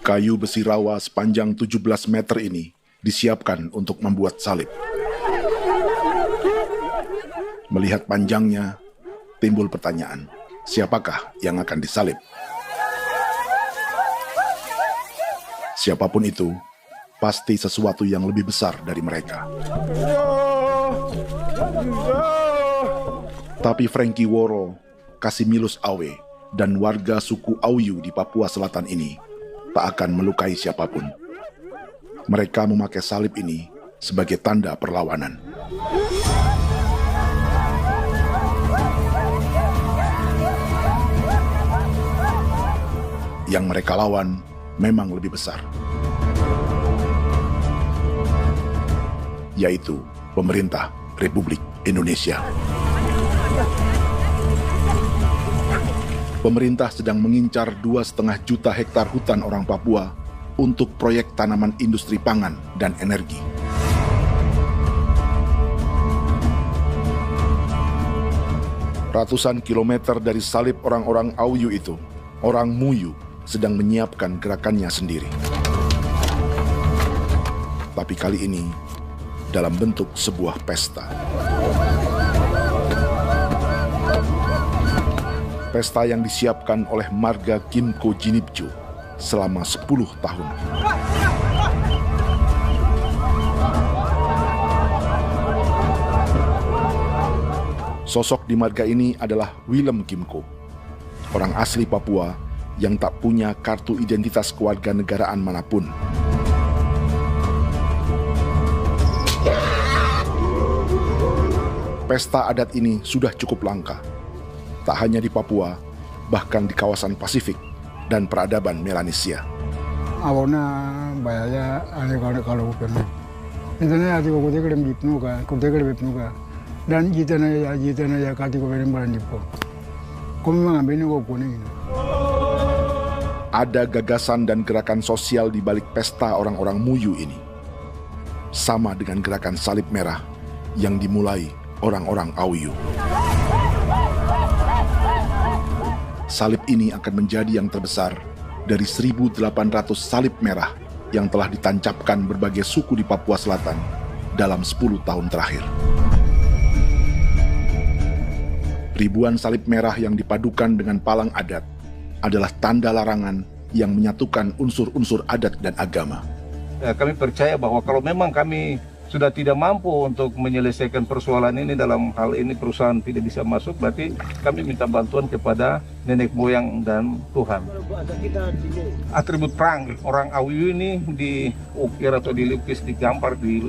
Kayu besi rawa sepanjang 17 meter ini disiapkan untuk membuat salib. Melihat panjangnya, timbul pertanyaan, siapakah yang akan disalib? Siapapun itu, pasti sesuatu yang lebih besar dari mereka. Tapi Frankie Woro, Casimilus Awe, dan warga suku Auyu di Papua Selatan ini tak akan melukai siapapun. Mereka memakai salib ini sebagai tanda perlawanan. Yang mereka lawan memang lebih besar, yaitu pemerintah Republik Indonesia. Pemerintah sedang mengincar 2,5 juta hektar hutan orang Papua untuk proyek tanaman industri pangan dan energi. Ratusan kilometer dari salib orang-orang Auyu itu, orang Muyu sedang menyiapkan gerakannya sendiri. Tapi kali ini dalam bentuk sebuah pesta. Pesta yang disiapkan oleh marga Kimco Jinibju selama 10 tahun. Sosok di marga ini adalah Willem Kimco, orang asli Papua yang tak punya kartu identitas kewarganegaraan manapun. Pesta adat ini sudah cukup langka. Tak hanya di Papua, bahkan di kawasan Pasifik dan peradaban Melanesia. Awalnya bayarnya kalau pernah. Itu nih hati kau kuda kelem bipnuka, dan kita ya kati kau beri barang dipo. Kau memang ambil kau kuning. Ada gagasan dan gerakan sosial di balik pesta orang-orang Muyu ini, sama dengan gerakan salib merah yang dimulai orang-orang Auyu. Salib ini akan menjadi yang terbesar dari 1.800 salib merah yang telah ditancapkan berbagai suku di Papua Selatan dalam 10 tahun terakhir. Ribuan salib merah yang dipadukan dengan palang adat adalah tanda larangan yang menyatukan unsur-unsur adat dan agama. Kami percaya bahwa kalau memang kami sudah tidak mampu untuk menyelesaikan persoalan ini, dalam hal ini perusahaan tidak bisa masuk, berarti kami minta bantuan kepada nenek moyang dan Tuhan. Atribut perang orang Auyu ini diukir atau dilukis, digambar di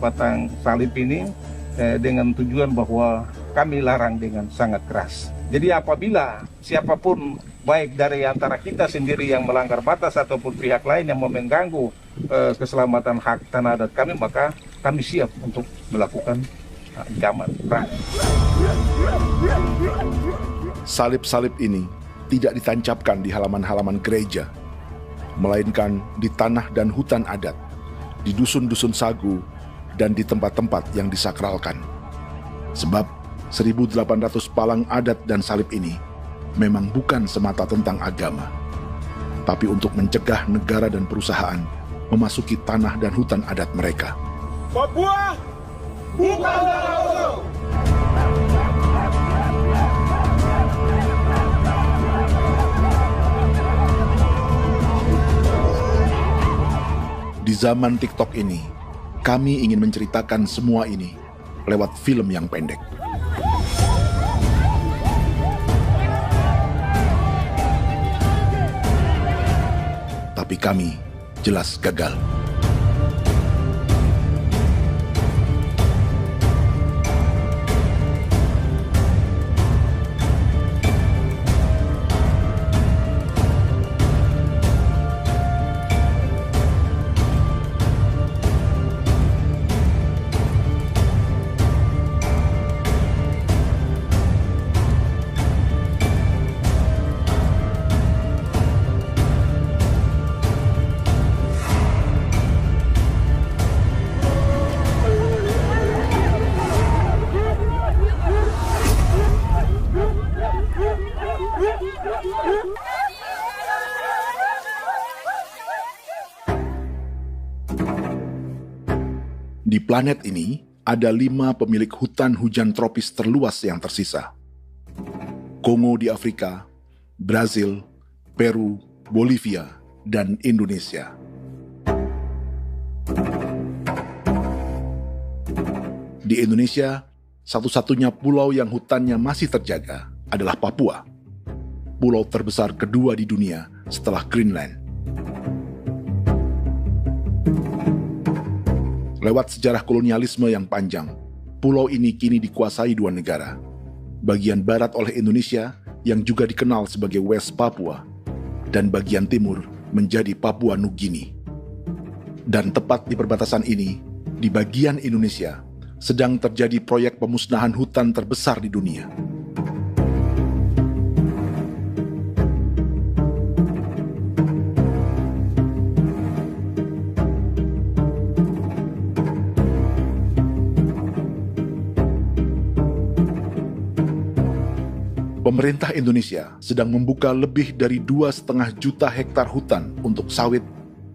batang salib ini dengan tujuan bahwa kami larang dengan sangat keras. Jadi apabila siapapun, baik dari antara kita sendiri yang melanggar batas ataupun pihak lain yang mau mengganggu keselamatan hak tanah adat kami, maka kami siap untuk melakukan ancaman perang. Salib-salib ini tidak ditancapkan di halaman-halaman gereja, melainkan di tanah dan hutan adat, di dusun-dusun sagu, dan di tempat-tempat yang disakralkan. Sebab 1.800 palang adat dan salib ini memang bukan semata tentang agama, tapi untuk mencegah negara dan perusahaan memasuki tanah dan hutan adat mereka. Papua bukan tanah kosong. Di zaman TikTok ini, kami ingin menceritakan semua ini lewat film yang pendek. Tapi kami jelas gagal. Di planet ini, ada 5 pemilik hutan hujan tropis terluas yang tersisa. Kongo di Afrika, Brazil, Peru, Bolivia, dan Indonesia. Di Indonesia, satu-satunya pulau yang hutannya masih terjaga adalah Papua, pulau terbesar kedua di dunia setelah Greenland. Lewat sejarah kolonialisme yang panjang, pulau ini kini dikuasai 2 negara. Bagian barat oleh Indonesia yang juga dikenal sebagai West Papua, dan bagian timur menjadi Papua Nugini. Dan tepat di perbatasan ini, di bagian Indonesia, sedang terjadi proyek pemusnahan hutan terbesar di dunia. Pemerintah Indonesia sedang membuka lebih dari 2,5 juta hektar hutan untuk sawit,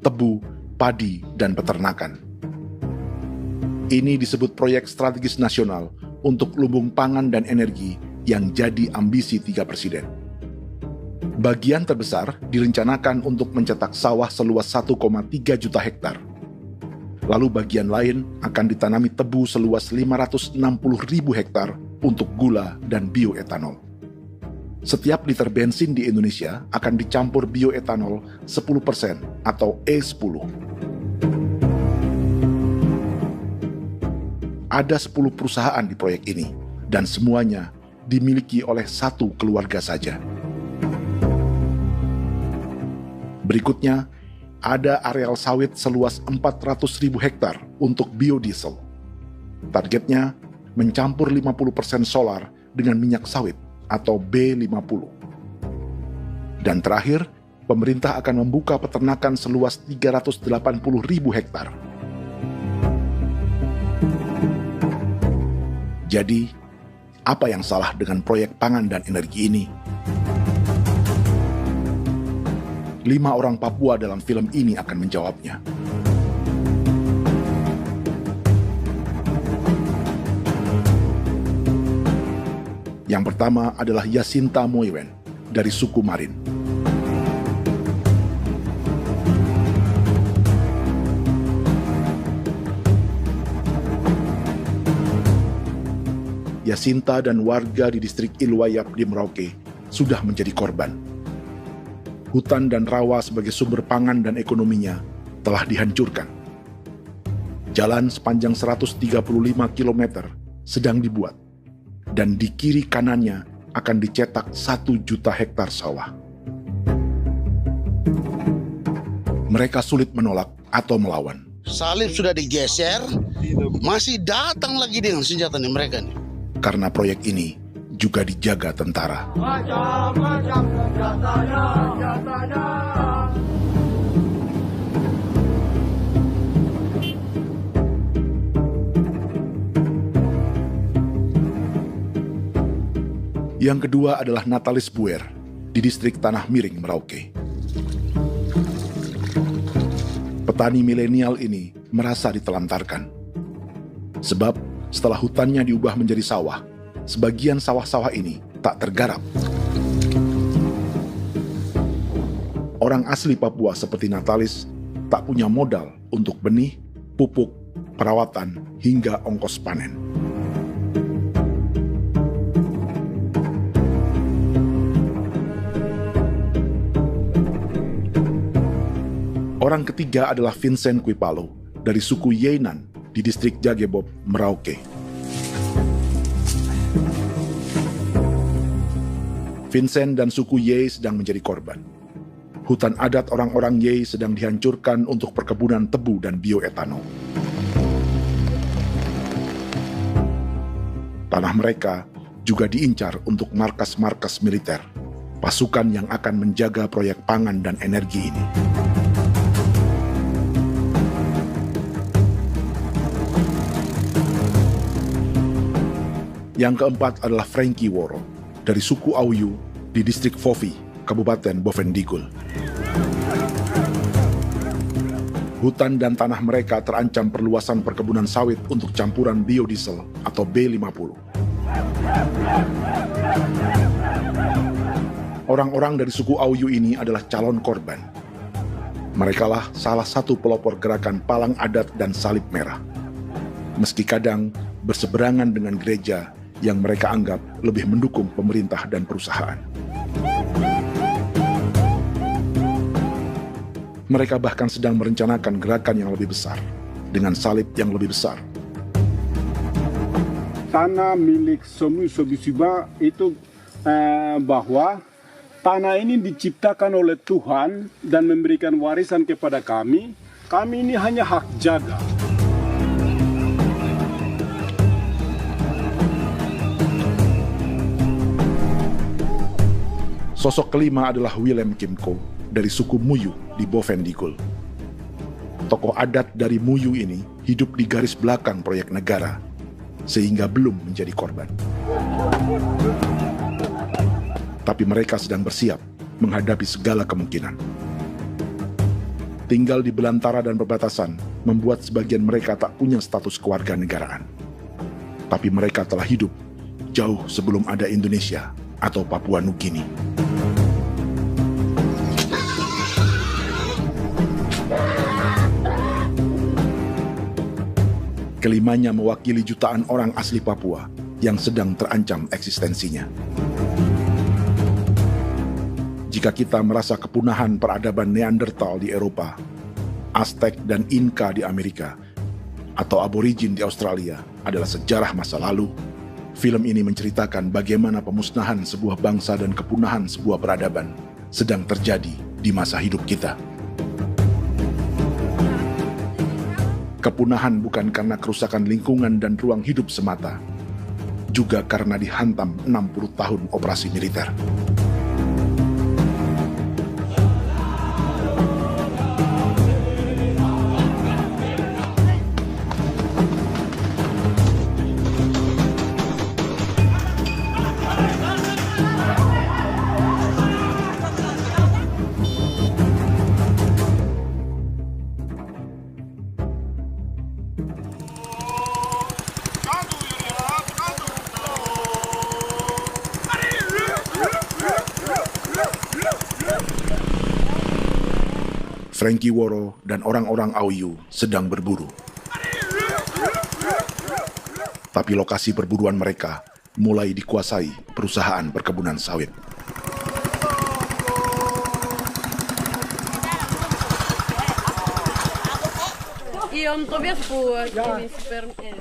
tebu, padi, dan peternakan. Ini disebut proyek strategis nasional untuk lumbung pangan dan energi yang jadi ambisi 3 presiden. Bagian terbesar direncanakan untuk mencetak sawah seluas 1,3 juta hektar. Lalu bagian lain akan ditanami tebu seluas 560.000 hektar untuk gula dan bioetanol. Setiap liter bensin di Indonesia akan dicampur bioetanol 10% atau E10. Ada 10 perusahaan di proyek ini, dan semuanya dimiliki oleh 1 keluarga saja. Berikutnya, ada areal sawit seluas 400.000 hektar untuk biodiesel. Targetnya mencampur 50% solar dengan minyak sawit atau B50. Dan terakhir, pemerintah akan membuka peternakan seluas 380.000 hektar. Jadi, apa yang salah dengan proyek pangan dan energi ini? 5 orang Papua dalam film ini akan menjawabnya. Yang pertama adalah Yasinta Moiwen dari suku Marin. Yasinta dan warga di distrik Ilwayap di Merauke sudah menjadi korban. Hutan dan rawa sebagai sumber pangan dan ekonominya telah dihancurkan. Jalan sepanjang 135 km sedang dibuat, dan di kiri kanannya akan dicetak 1 juta hektar sawah. Mereka sulit menolak atau melawan. Salib sudah digeser, masih datang lagi dengan senjata mereka nih. Karena proyek ini juga dijaga tentara. Macam-macam senjatanya. Yang kedua adalah Natalis Buer di distrik Tanah Miring, Merauke. Petani milenial ini merasa ditelantarkan. Sebab setelah hutannya diubah menjadi sawah, sebagian sawah-sawah ini tak tergarap. Orang asli Papua seperti Natalis tak punya modal untuk benih, pupuk, perawatan, hingga ongkos panen. Orang ketiga adalah Vincent Kuipalo dari suku Yenan di distrik Jagebob, Merauke. Vincent dan suku Ye sedang menjadi korban. Hutan adat orang-orang Ye sedang dihancurkan untuk perkebunan tebu dan bioetanol. Tanah mereka juga diincar untuk markas-markas militer, pasukan yang akan menjaga proyek pangan dan energi ini. Yang keempat adalah Frankie Woro dari suku Auyu di distrik Fofi, Kabupaten Bovendigul. Hutan dan tanah mereka terancam perluasan perkebunan sawit untuk campuran biodiesel atau B50. Orang-orang dari suku Auyu ini adalah calon korban. Merekalah salah satu pelopor gerakan Palang Adat dan Salib Merah. Meski kadang berseberangan dengan gereja yang mereka anggap lebih mendukung pemerintah dan perusahaan. Mereka bahkan sedang merencanakan gerakan yang lebih besar, dengan salib yang lebih besar. Tanah milik Somu Sobisiba itu bahwa tanah ini diciptakan oleh Tuhan dan memberikan warisan kepada kami. Kami ini hanya hak jaga. Sosok kelima adalah Willem Kimco dari suku Muyu di Bovendigul. Tokoh adat dari Muyu ini hidup di garis belakang proyek negara, sehingga belum menjadi korban. Tapi mereka sedang bersiap menghadapi segala kemungkinan. Tinggal di belantara dan perbatasan membuat sebagian mereka tak punya status kewarganegaraan. Tapi mereka telah hidup jauh sebelum ada Indonesia atau Papua Nugini. Kelimanya mewakili jutaan orang asli Papua yang sedang terancam eksistensinya. Jika kita merasa kepunahan peradaban Neanderthal di Eropa, Aztec dan Inca di Amerika, atau aborigin di Australia adalah sejarah masa lalu, film ini menceritakan bagaimana pemusnahan sebuah bangsa dan kepunahan sebuah peradaban sedang terjadi di masa hidup kita. Kepunahan bukan karena kerusakan lingkungan dan ruang hidup semata, juga karena dihantam 60 tahun operasi militer. Frankie Woro dan orang-orang Auyu sedang berburu. Tapi lokasi perburuan mereka mulai dikuasai perusahaan perkebunan sawit.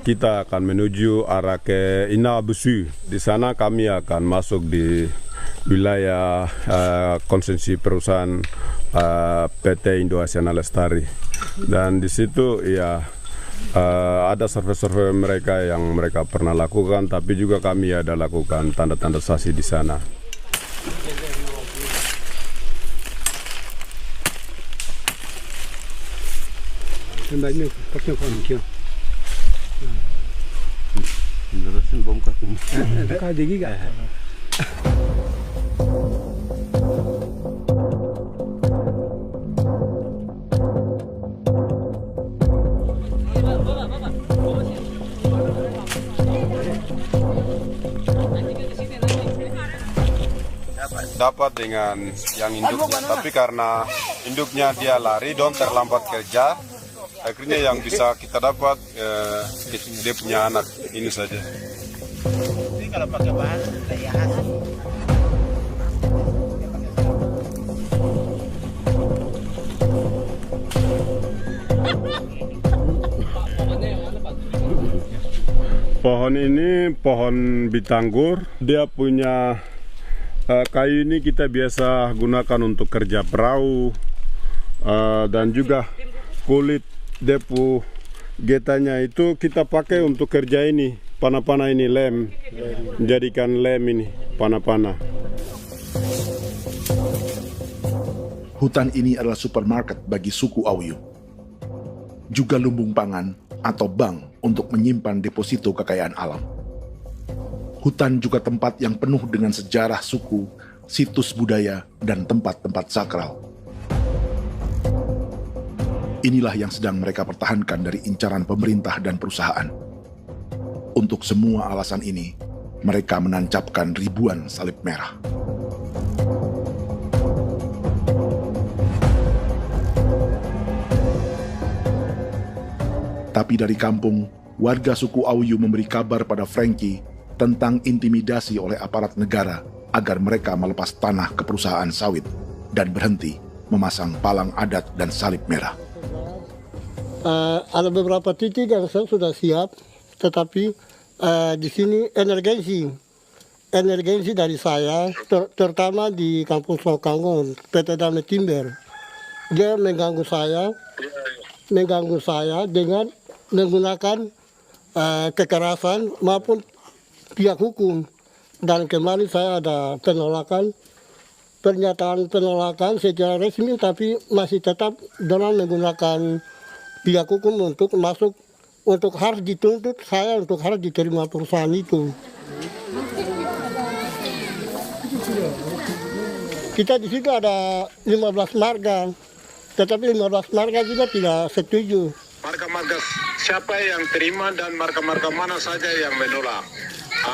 Kita akan menuju arah ke Inabusu. Di sana kami akan masuk di wilayah konsesi perusahaan PT Indo Asiana Lestari, dan di situ ya ada survei-survei mereka yang mereka pernah lakukan, tapi juga kami ada lakukan tanda-tanda saksi di sana. Dapat dengan yang induknya, tapi karena induknya dia lari dan terlambat kerja, akhirnya yang bisa kita dapat dia punya anak ini saja. Ini kalau pakai bahan daya hasil. Pohon ini pohon bitanggur, dia punya kayu ini kita biasa gunakan untuk kerja perahu, dan juga kulit depu getanya itu kita pakai untuk kerja ini, panah-panah ini lem, jadikan lem ini, panah-panah. Hutan ini adalah supermarket bagi suku Auyu. Juga lumbung pangan atau bank untuk menyimpan deposito kekayaan alam. Hutan juga tempat yang penuh dengan sejarah suku, situs budaya, dan tempat-tempat sakral. Inilah yang sedang mereka pertahankan dari incaran pemerintah dan perusahaan. Untuk semua alasan ini, mereka menancapkan ribuan salib merah. Tapi dari kampung, warga suku Auyu memberi kabar pada Frankie tentang intimidasi oleh aparat negara agar mereka melepas tanah ke perusahaan sawit dan berhenti memasang palang adat dan salib merah. Ada beberapa titik yang saya sudah siap, tetapi di sini emergensi dari saya, terutama di Kampung Sokangon, PT Damai Timber. Dia mengganggu saya dengan menggunakan kekerasan maupun pihak hukum. Dan kemarin saya ada pernyataan penolakan secara resmi, tapi masih tetap dengan menggunakan pihak hukum untuk masuk, untuk harus dituntut saya untuk harus diterima perusahaan itu. Kita di situ ada 15 marga, tetapi 15 marga juga tidak setuju. Marga-marga siapa yang terima dan marga-marga mana saja yang menolak.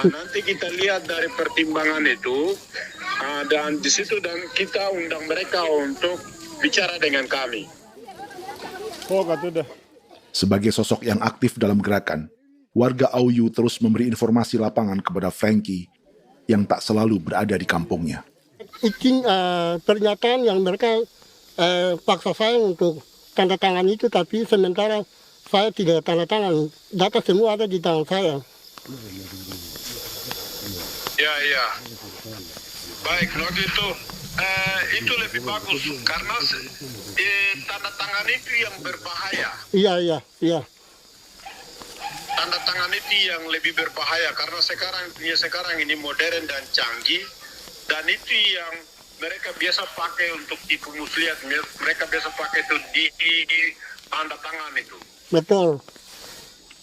Nanti kita lihat dari pertimbangan itu, dan di situ dan kita undang mereka untuk bicara dengan kami. Sebagai sosok yang aktif dalam gerakan, warga Auyu terus memberi informasi lapangan kepada Frankie yang tak selalu berada di kampungnya. Izin pernyataan yang mereka paksa saya untuk tanda tangan itu, tapi sementara saya tidak tanda tangan. Data semua ada di tangan saya. Ya. Baik, kalau gitu itu lebih bagus karena tanda tangan itu yang berbahaya. Iya. Tanda tangan itu yang lebih berbahaya karena sekarang ini modern dan canggih, dan itu yang mereka biasa pakai untuk tipu muslihat. Mereka biasa pakai itu di tanda tangan itu. Betul.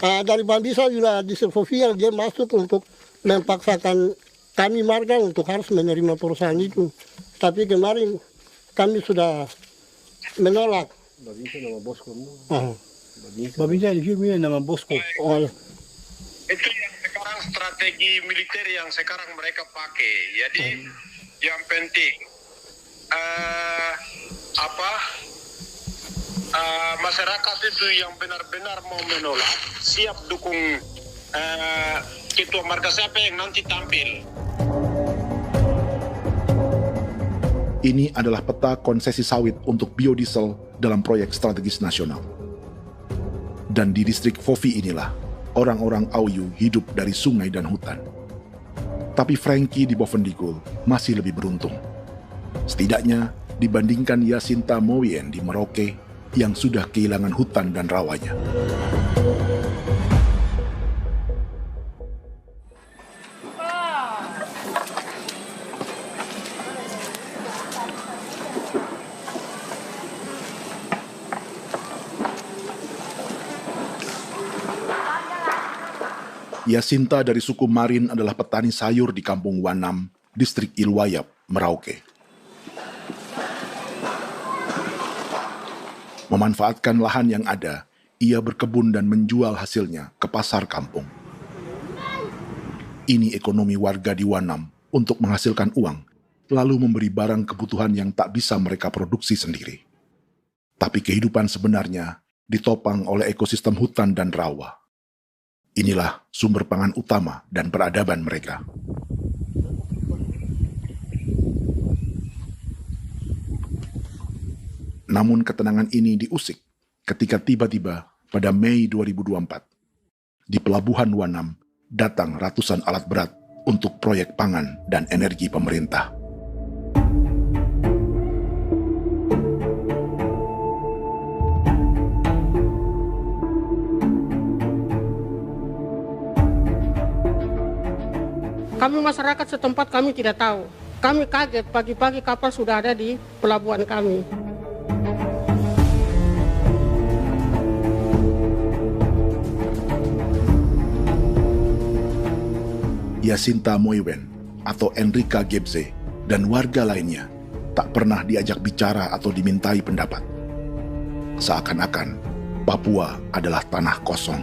Dari Bambisa juga di Sofia dia masuk untuk memaksakan kami marga untuk harus menerima perusahaan itu. Tapi kemarin kami sudah menolak. Babinsa di sini nama bosku. Itu yang sekarang strategi militer yang sekarang mereka pakai. Jadi yang penting masyarakat itu yang benar-benar mau menolak siap dukung ketua marga siapa yang nanti tampil. Ini adalah peta konsesi sawit untuk biodiesel dalam proyek strategis nasional. Dan di distrik Fofi inilah, orang-orang Auyu hidup dari sungai dan hutan. Tapi Frankie di Bovendigul masih lebih beruntung. Setidaknya dibandingkan Yasinta Moyen di Merauke yang sudah kehilangan hutan dan rawanya. Yasinta dari suku Marin adalah petani sayur di Kampung Wanam, distrik Ilwayap, Merauke. Memanfaatkan lahan yang ada, ia berkebun dan menjual hasilnya ke pasar kampung. Ini ekonomi warga di Wanam untuk menghasilkan uang, lalu memberi barang kebutuhan yang tak bisa mereka produksi sendiri. Tapi kehidupan sebenarnya ditopang oleh ekosistem hutan dan rawa. Inilah sumber pangan utama dan peradaban mereka. Namun ketenangan ini diusik ketika tiba-tiba pada Mei 2024, di Pelabuhan Wanam datang ratusan alat berat untuk proyek pangan dan energi pemerintah. Kami masyarakat setempat kami tidak tahu. Kami kaget pagi-pagi kapal sudah ada di pelabuhan kami. Yasinta Moywen atau Enrika Gebze dan warga lainnya tak pernah diajak bicara atau dimintai pendapat. Seakan-akan Papua adalah tanah kosong.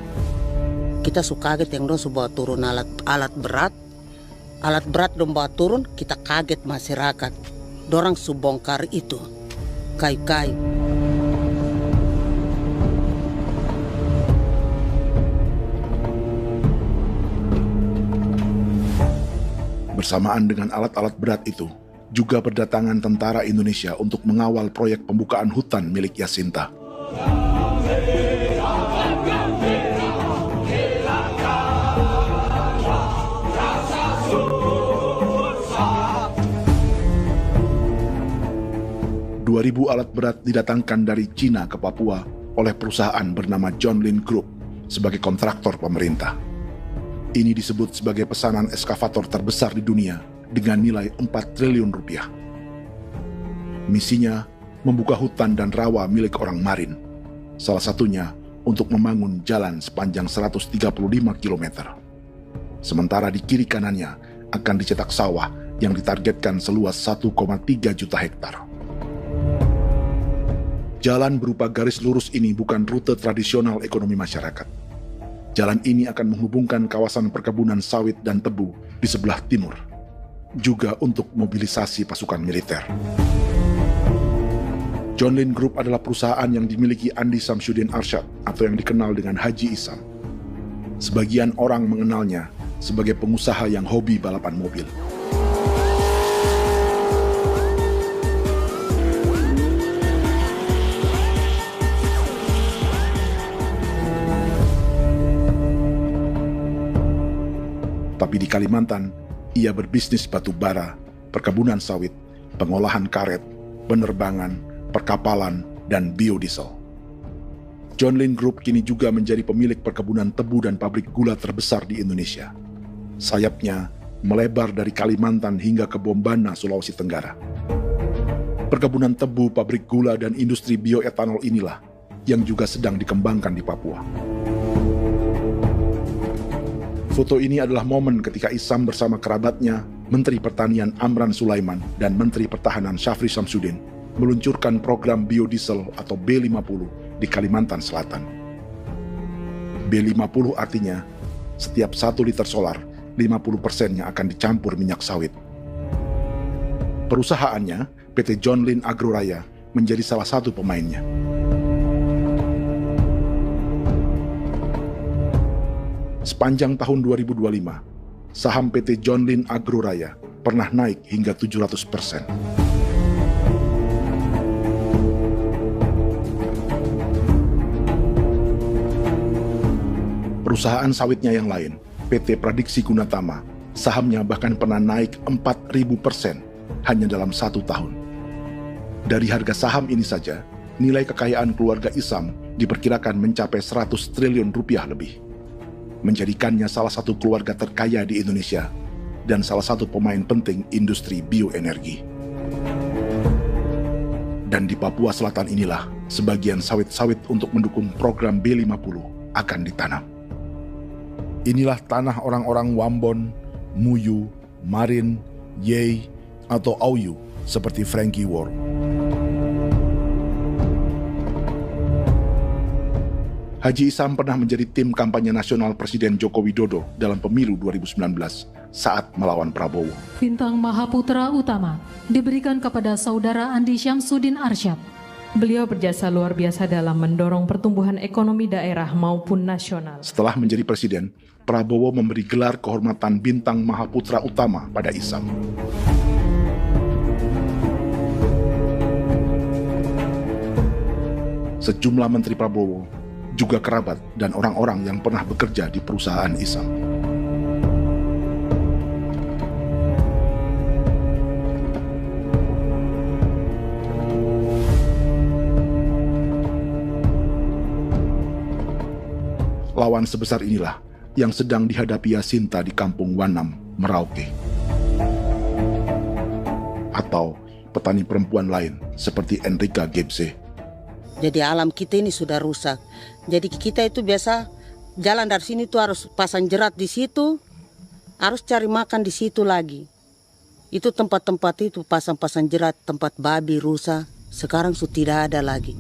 Kita suka kaget yang dong bawa turun alat berat dong bawa turun, kita kaget masyarakat. Dorang subongkar itu kayu-kayu. Bersamaan dengan alat-alat berat itu, juga berdatangan tentara Indonesia untuk mengawal proyek pembukaan hutan milik Jacinta. Ribu alat berat didatangkan dari Cina ke Papua oleh perusahaan bernama John Lin Group sebagai kontraktor pemerintah. Ini disebut sebagai pesanan eskavator terbesar di dunia dengan nilai 4 triliun rupiah. Misinya membuka hutan dan rawa milik orang Marin, salah satunya untuk membangun jalan sepanjang 135 km. Sementara di kiri kanannya akan dicetak sawah yang ditargetkan seluas 1,3 juta hektar. Jalan berupa garis lurus ini bukan rute tradisional ekonomi masyarakat. Jalan ini akan menghubungkan kawasan perkebunan sawit dan tebu di sebelah timur, juga untuk mobilisasi pasukan militer. John Lin Group adalah perusahaan yang dimiliki Andi Samsudin Arsyad atau yang dikenal dengan Haji Isam. Sebagian orang mengenalnya sebagai pengusaha yang hobi balapan mobil. Tapi di Kalimantan, ia berbisnis batu bara, perkebunan sawit, pengolahan karet, penerbangan, perkapalan, dan biodiesel. John Lin Group kini juga menjadi pemilik perkebunan tebu dan pabrik gula terbesar di Indonesia. Sayapnya melebar dari Kalimantan hingga ke Bombana, Sulawesi Tenggara. Perkebunan tebu, pabrik gula, dan industri bioetanol inilah yang juga sedang dikembangkan di Papua. Foto ini adalah momen ketika Isam bersama kerabatnya, Menteri Pertanian Amran Sulaiman dan Menteri Pertahanan Syafri Samsudin meluncurkan program biodiesel atau B50 di Kalimantan Selatan. B50 artinya setiap 1 liter solar, 50%-nya akan dicampur minyak sawit. Perusahaannya, PT John Lin Agroraya, menjadi salah satu pemainnya. Sepanjang tahun 2025, saham PT John Lin Agroraya pernah naik hingga 700%. Perusahaan sawitnya yang lain, PT Pradiksi Gunatama, sahamnya bahkan pernah naik 4.000% hanya dalam 1 tahun. Dari harga saham ini saja, nilai kekayaan keluarga Isam diperkirakan mencapai 100 triliun rupiah lebih, menjadikannya salah satu keluarga terkaya di Indonesia dan salah satu pemain penting industri bioenergi. Dan di Papua Selatan inilah sebagian sawit-sawit untuk mendukung program B50 akan ditanam. Inilah tanah orang-orang Wambon, Muyu, Marin, Yei, atau Auyu seperti Frankie Ward. Haji Isam pernah menjadi tim kampanye nasional Presiden Joko Widodo dalam pemilu 2019 saat melawan Prabowo. Bintang Mahaputra Utama diberikan kepada Saudara Andi Syamsuddin Arsyad. Beliau berjasa luar biasa dalam mendorong pertumbuhan ekonomi daerah maupun nasional. Setelah menjadi presiden, Prabowo memberi gelar kehormatan Bintang Mahaputra Utama pada Isam. Sejumlah menteri Prabowo, juga kerabat dan orang-orang yang pernah bekerja di perusahaan Isam. Lawan sebesar inilah yang sedang dihadapi Jacinta di kampung Wanam, Merauke. Atau petani perempuan lain seperti Enrika Gebze. Jadi alam kita ini sudah rusak. Jadi kita itu biasa jalan dari sini tuh harus pasang jerat di situ, harus cari makan di situ lagi. Itu tempat-tempat itu pasang-pasang jerat, tempat babi, rusa, sekarang sudah tidak ada lagi.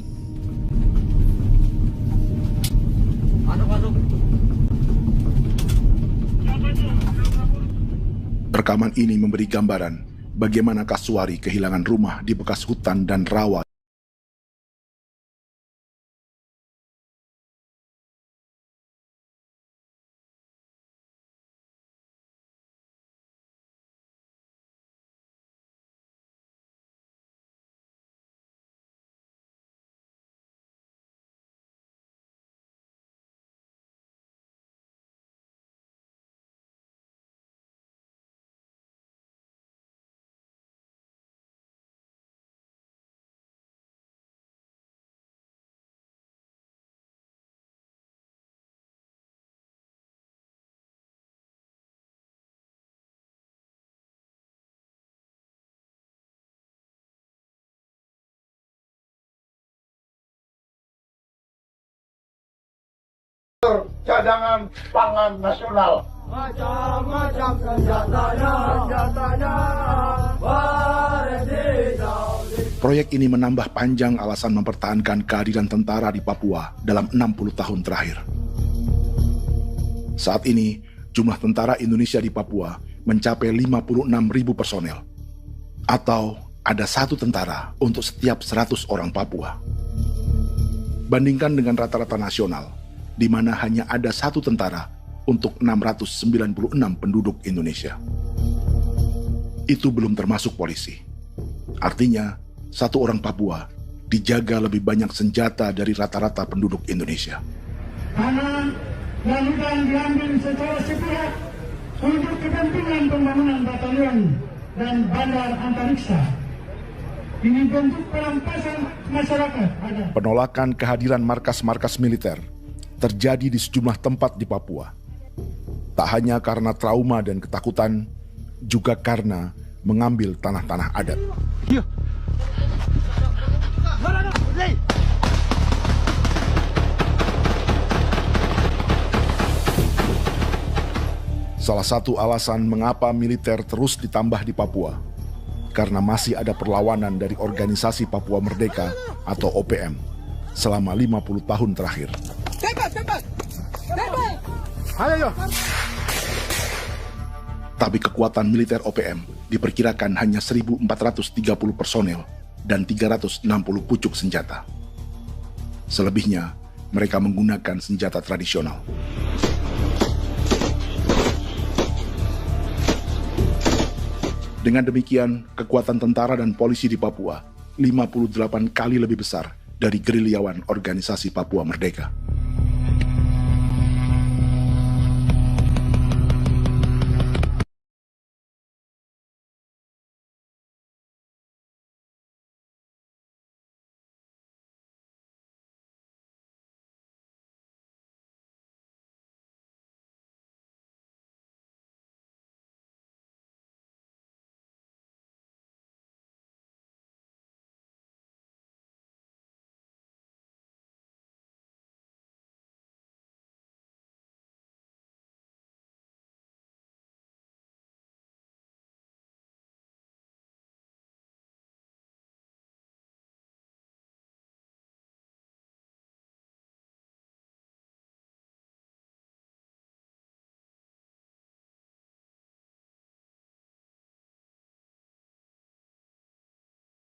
Rekaman ini memberi gambaran bagaimana Kasuari kehilangan rumah di bekas hutan dan rawa. Cadangan pangan nasional. Macam-macam senjatanya, Proyek ini menambah panjang alasan mempertahankan kehadiran tentara di Papua dalam 60 tahun terakhir. Saat ini, jumlah tentara Indonesia di Papua mencapai 56.000 personel. Atau ada 1 tentara untuk setiap 100 orang Papua. Bandingkan dengan rata-rata nasional, di mana hanya ada 1 tentara untuk 696 penduduk Indonesia. Itu belum termasuk polisi. Artinya, 1 orang Papua dijaga lebih banyak senjata dari rata-rata penduduk Indonesia. Tanah dan hutan diambil secara sepihak untuk kepentingan pembangunan batalion dan bandar antariksa. Ini bentuk perampasan masyarakat. Penolakan kehadiran markas-markas militer terjadi di sejumlah tempat di Papua. Tak hanya karena trauma dan ketakutan, juga karena mengambil tanah-tanah adat. Salah satu alasan mengapa militer terus ditambah di Papua, karena masih ada perlawanan dari Organisasi Papua Merdeka atau OPM selama 50 tahun terakhir. Ayo. Tapi kekuatan militer OPM diperkirakan hanya 1.430 personel dan 360 pucuk senjata. Selebihnya, mereka menggunakan senjata tradisional. Dengan demikian, kekuatan tentara dan polisi di Papua 58 kali lebih besar dari gerilyawan Organisasi Papua Merdeka.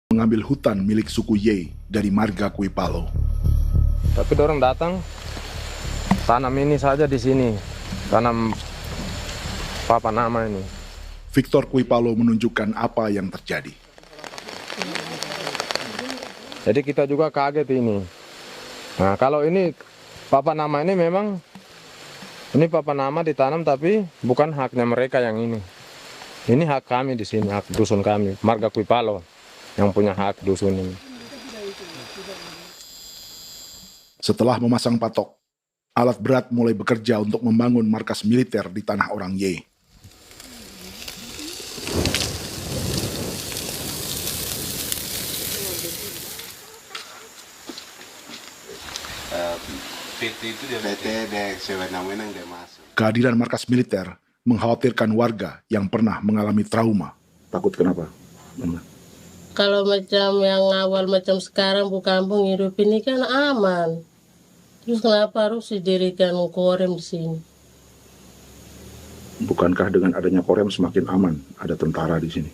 Mengambil hutan milik suku Ye dari marga Kuipalo. Tapi dorong datang tanam ini saja di sini, tanam papan nama ini. Victor Kuipalo menunjukkan apa yang terjadi. Jadi kita juga kaget ini. Nah, kalau ini papan nama ini memang ini papan nama ditanam tapi bukan haknya mereka yang ini. Ini hak kami di sini, hak dusun kami, marga Kuipalo yang punya hak dusun ini. Setelah memasang patok, alat berat mulai bekerja untuk membangun markas militer di tanah orang Ye. Kehadiran markas militer mengkhawatirkan warga yang pernah mengalami trauma. Takut kenapa? Kalau macam yang awal macam sekarang bu kampung hidup ini kan aman. Terus kenapa harus didirikan korem di sini? Bukankah dengan adanya Korem semakin aman ada tentara di sini?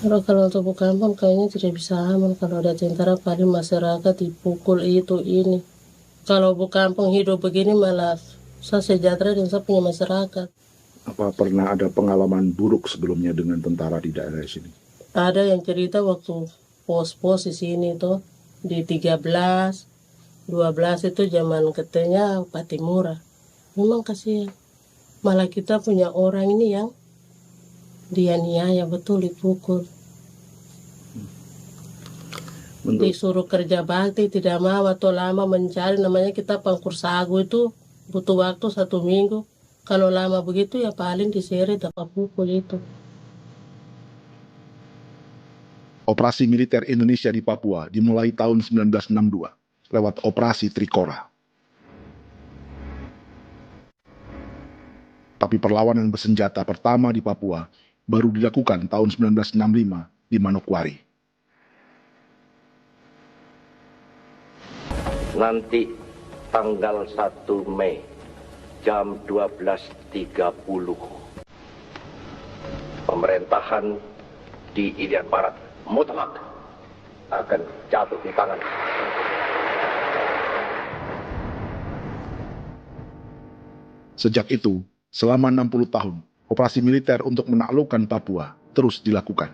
Kalau untuk kampung kayaknya tidak bisa aman kalau ada tentara, paling masyarakat dipukul itu ini. Kalau kampung hidup begini malah saya sejahtera dan saya punya masyarakat. Apa pernah ada pengalaman buruk sebelumnya dengan tentara di daerah sini? Ada yang cerita waktu pos-pos di sini tuh di 13, 12 itu zaman katanya Patimura. Memang kasihan. Malah kita punya orang ini yang dianiaya betul, dipukul. Disuruh kerja bakti tidak mau atau lama mencari, namanya kita pangkur sagu itu butuh waktu 1 minggu. Kalau lama begitu ya paling diseret dapat pukul itu. Operasi militer Indonesia di Papua dimulai tahun 1962 lewat Operasi Trikora. Tapi perlawanan bersenjata pertama di Papua baru dilakukan tahun 1965 di Manokwari. Nanti tanggal 1 Mei jam 12.30 pemerintahan di Irian Barat mutlak akan jatuh di tangan. Sejak itu, selama 60 tahun, operasi militer untuk menaklukkan Papua terus dilakukan.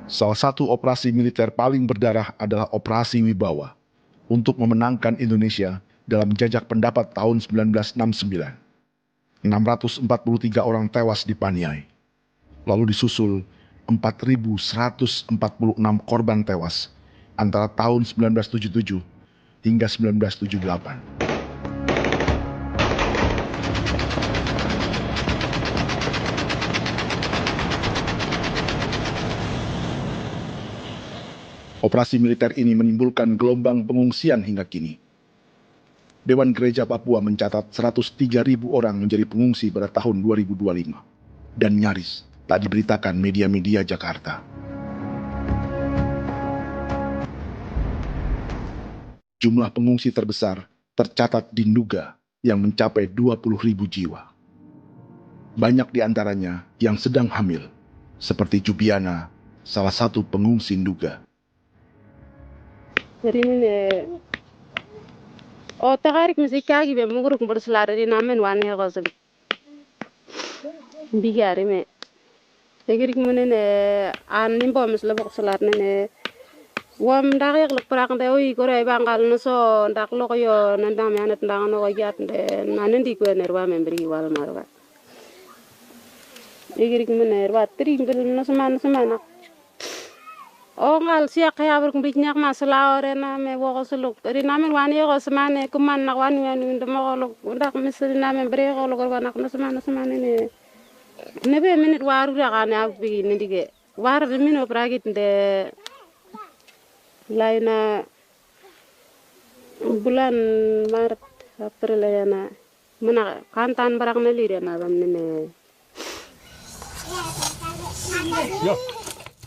Salah satu operasi militer paling berdarah adalah Operasi Wibawa untuk memenangkan Indonesia dalam jajak pendapat tahun 1969. 643 orang tewas di Paniai. Lalu disusul 4.146 korban tewas antara tahun 1977 hingga 1978. Operasi militer ini menimbulkan gelombang pengungsian hingga kini. Dewan Gereja Papua mencatat 103.000 orang menjadi pengungsi pada tahun 2025 dan nyaris tak diberitakan media-media Jakarta. Jumlah pengungsi terbesar tercatat di Nduga yang mencapai 20.000 jiwa. Banyak di antaranya yang sedang hamil, seperti Jubiana, salah satu pengungsi Nduga. Jadi ini tagarik musik kaki be muguruk berselari di namen wani gosem bigari me tegirik munene an nimbo misle bok selar nene wam dak yak lek prak de oi kore bangal no so ndak lo yo nandam yanet ndang no yat de nanen di ko nerwa membri wal marwa tegirik munene wa tri ngel no semana ngal siya kaya berkumpit nyak masalah orena me wako suluk rina men wani ko semane kuman nak wani ndemo ko ndak misalnya men bre ko ko nak no semane ne be minit waru da kana bi ni dige war de mino pragit de laina bulan Maret April yana mana kantan barang na lire na bam ne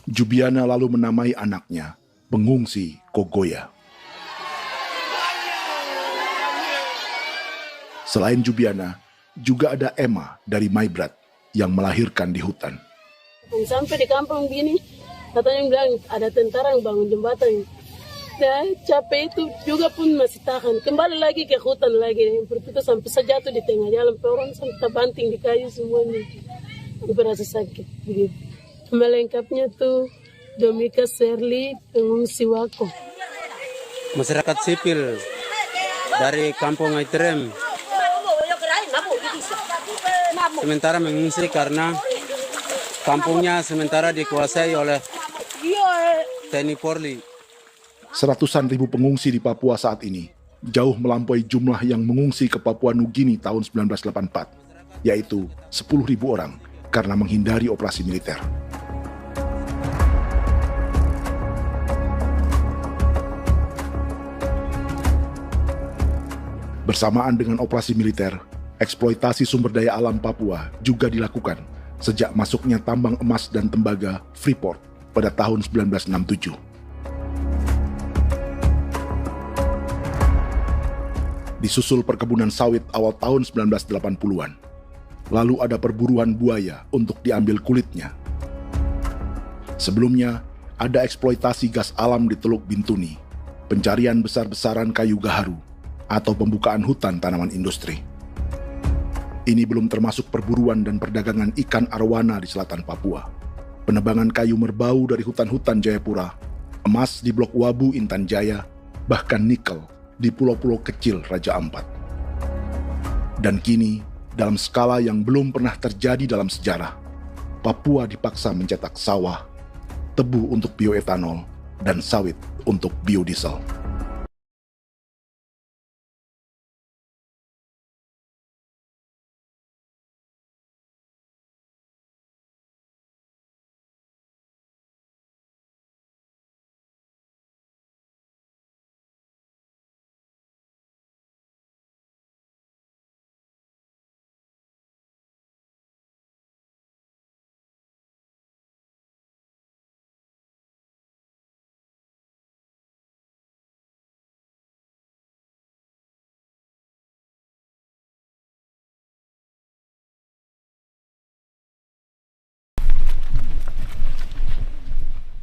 Jubiana lalu menamai anaknya pengungsi Kogoya. Selain Jubiana, juga ada Emma dari Maibrat yang melahirkan di hutan. Sampai di kampung gini, katanya bilang ada tentara yang bangun jembatan. Dan capek itu juga pun masih tahan. Kembali lagi ke hutan lagi. Itu sampai sejatuh di tengah jalan. Orang sampai terbanting di kayu semuanya. Berasa sakit begitu. Melengkapnya tuh Domika Serli, pengungsi Wako. Masyarakat sipil dari Kampung Aitrem sementara mengungsi karena kampungnya sementara dikuasai oleh TNI Polri. Seratusan ribu pengungsi di Papua saat ini jauh melampaui jumlah yang mengungsi ke Papua Nugini tahun 1984, yaitu 10.000 orang karena menghindari operasi militer. Bersamaan dengan operasi militer, eksploitasi sumber daya alam Papua juga dilakukan sejak masuknya tambang emas dan tembaga Freeport pada tahun 1967. Disusul perkebunan sawit awal tahun 1980-an. Lalu ada perburuan buaya untuk diambil kulitnya. Sebelumnya, ada eksploitasi gas alam di Teluk Bintuni, pencarian besar-besaran kayu gaharu, atau pembukaan hutan tanaman industri. Ini belum termasuk perburuan dan perdagangan ikan arwana di selatan Papua, penebangan kayu merbau dari hutan-hutan Jayapura, emas di Blok Wabu Intan Jaya, bahkan nikel di pulau-pulau kecil Raja Ampat. Dan kini, dalam skala yang belum pernah terjadi dalam sejarah, Papua dipaksa mencetak sawah, tebu untuk bioetanol, dan sawit untuk biodiesel.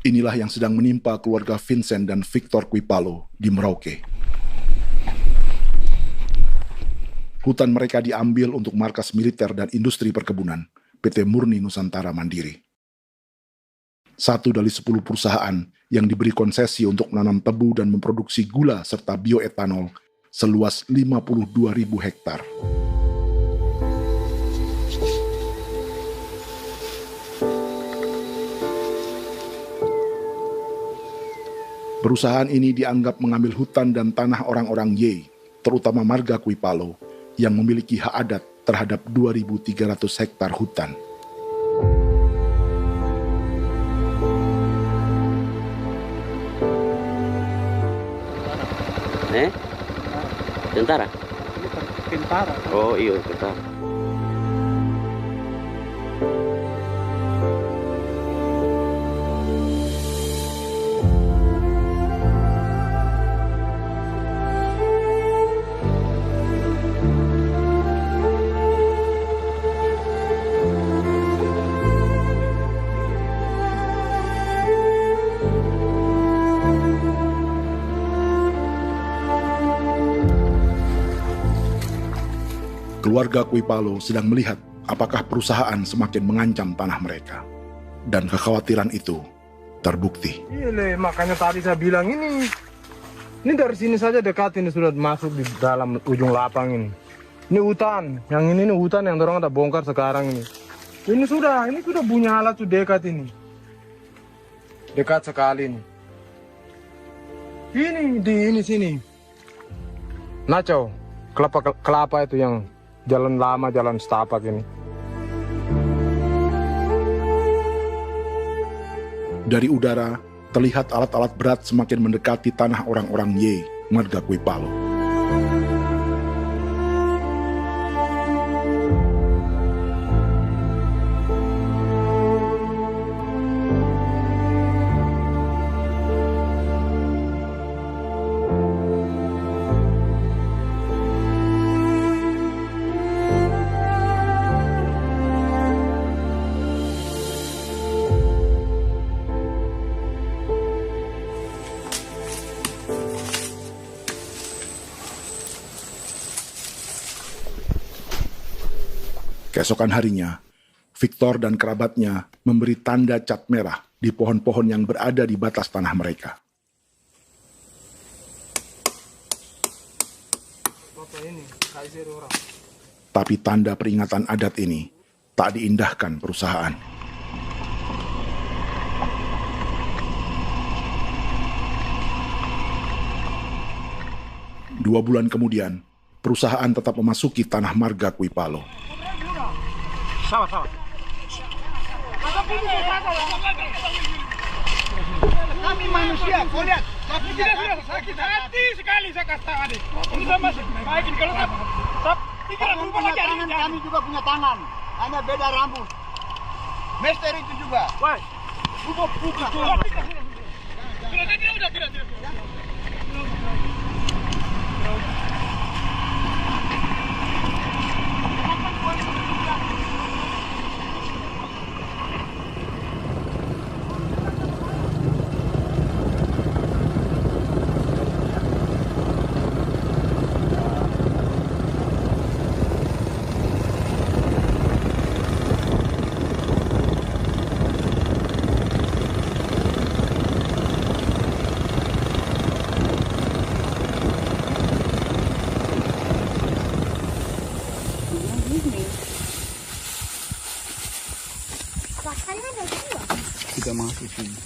Inilah yang sedang menimpa keluarga Vincent dan Victor Kuipalo di Merauke. Hutan mereka diambil untuk markas militer dan industri perkebunan, PT Murni Nusantara Mandiri. 1 dari 10 perusahaan yang diberi konsesi untuk menanam tebu dan memproduksi gula serta bioetanol seluas 52.000 hektar. Perusahaan ini dianggap mengambil hutan dan tanah orang-orang Ye, terutama marga Kuipalo, yang memiliki hak adat terhadap 2.300 hektar hutan. Tentara? Tentara. Oh iya, tentara. Keluarga Kuipalo sedang melihat apakah perusahaan semakin mengancam tanah mereka. Dan kekhawatiran itu terbukti. Iya, makanya tadi saya bilang ini dari sini saja dekat, ini sudah masuk di dalam ujung lapang ini. Ini hutan, yang ini hutan yang orang ada bongkar sekarang ini. Ini sudah punya alat sudah dekat ini. Dekat sekali ini. Ini sini. Nacau, kelapa itu yang jalan lama, jalan setapak ini. Dari udara, terlihat alat-alat berat semakin mendekati tanah orang-orang Ye, marga Kuipalo. Keesokan harinya, Victor dan kerabatnya memberi tanda cat merah di pohon-pohon yang berada di batas tanah mereka. Tapi tanda peringatan adat ini tak diindahkan perusahaan. Dua bulan kemudian, perusahaan tetap memasuki tanah marga Kuipalo. Sama. Kami manusia, kau lihat. Tapi sudah sakit hati sekali saya katakan tadi. Ini sama baik ini kalau tinggal berubah lagi. Kami juga punya tangan, hanya beda rambut. Mister itu juga. Wah, buka. Tidak. di sini.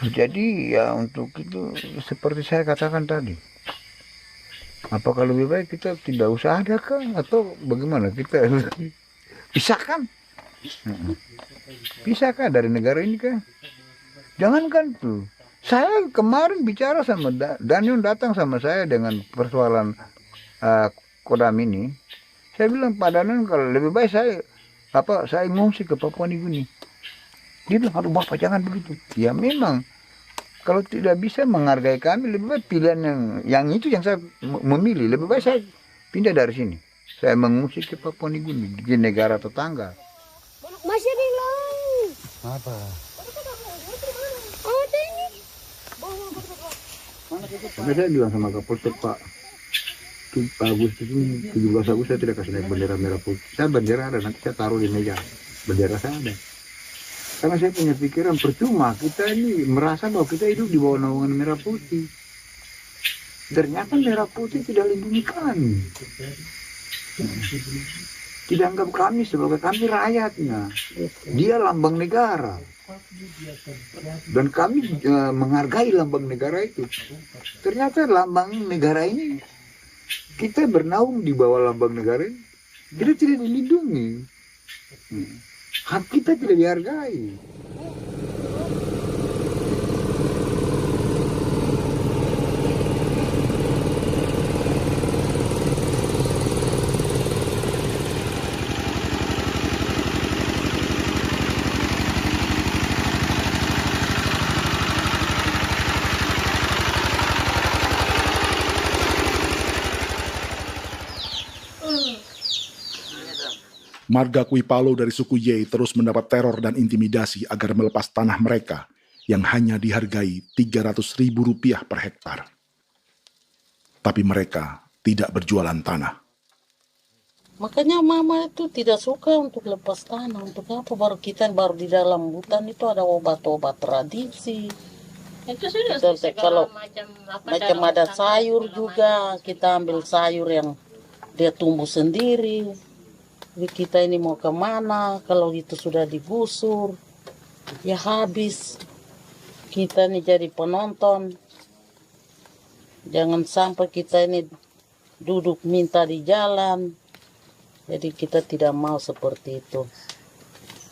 Jadi ya untuk itu seperti saya katakan tadi, apakah lebih baik kita tidak usah ada kan atau bagaimana, kita pisahkan, pisahkan dari negara ini kan, jangankan tuh. Saya kemarin bicara sama Daniel, datang sama saya dengan persoalan Kodam ini. Saya bilang Pak Daniel, kalau lebih baik saya ngungsi ke Papua Nugini. Dia bilang, aduh Bapak jangan begitu. Ya memang kalau tidak bisa menghargai kami, lebih baik pilihan yang itu yang saya memilih. Lebih baik saya pindah dari sini. Saya mengungsi ke Papua Nugini, di negara tetangga. Masih di laut. Apa? Oh, ini. Karena saya bilang sama Kapolsek, Pak, Agustus ini, 17 Agustus saya tidak kasih naik bendera merah putih. Saya bendera ada, nanti saya taruh di meja. Bendera saya ada. Karena saya punya pikiran percuma kita ini merasa bahwa kita hidup di bawah naungan merah putih. Ternyata merah putih tidak lindungi kami. Tidak anggap kami sebagai kami rakyatnya. Dia lambang negara. Dan kami menghargai lambang negara itu. Ternyata lambang negara ini, kita bernaung di bawah lambang negara ini, kita tidak dilindungi. Hak kita tidak dihargai. Marga Kuipalo dari suku Ye terus mendapat teror dan intimidasi agar melepas tanah mereka yang hanya dihargai Rp300.000 per hektar. Tapi mereka tidak berjualan tanah. Makanya mama itu tidak suka untuk lepas tanah. Untuk apa? Baru di dalam hutan itu ada obat-obat tradisi. Itu sudah Kalau macam ada sayur juga, kita ambil sayur yang dia tumbuh sendiri. Jadi kita ini mau kemana, kalau itu sudah digusur, ya habis. Kita ini jadi penonton. Jangan sampai kita ini duduk minta di jalan. Jadi kita tidak mau seperti itu.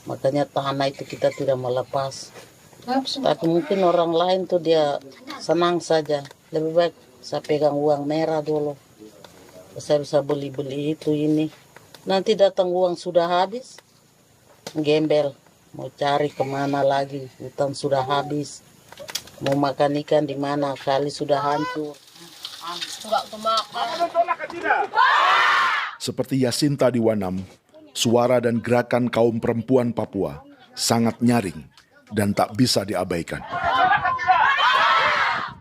Makanya tanah itu kita tidak melepas. Tapi mungkin orang lain tuh dia senang saja. Lebih baik saya pegang uang merah dulu. Saya bisa beli-beli itu ini. Nanti datang uang sudah habis, gembel, mau cari kemana lagi, hutan sudah habis, mau makan ikan di mana, kali sudah hancur. Seperti Yasinta di Wanam, suara dan gerakan kaum perempuan Papua sangat nyaring dan tak bisa diabaikan.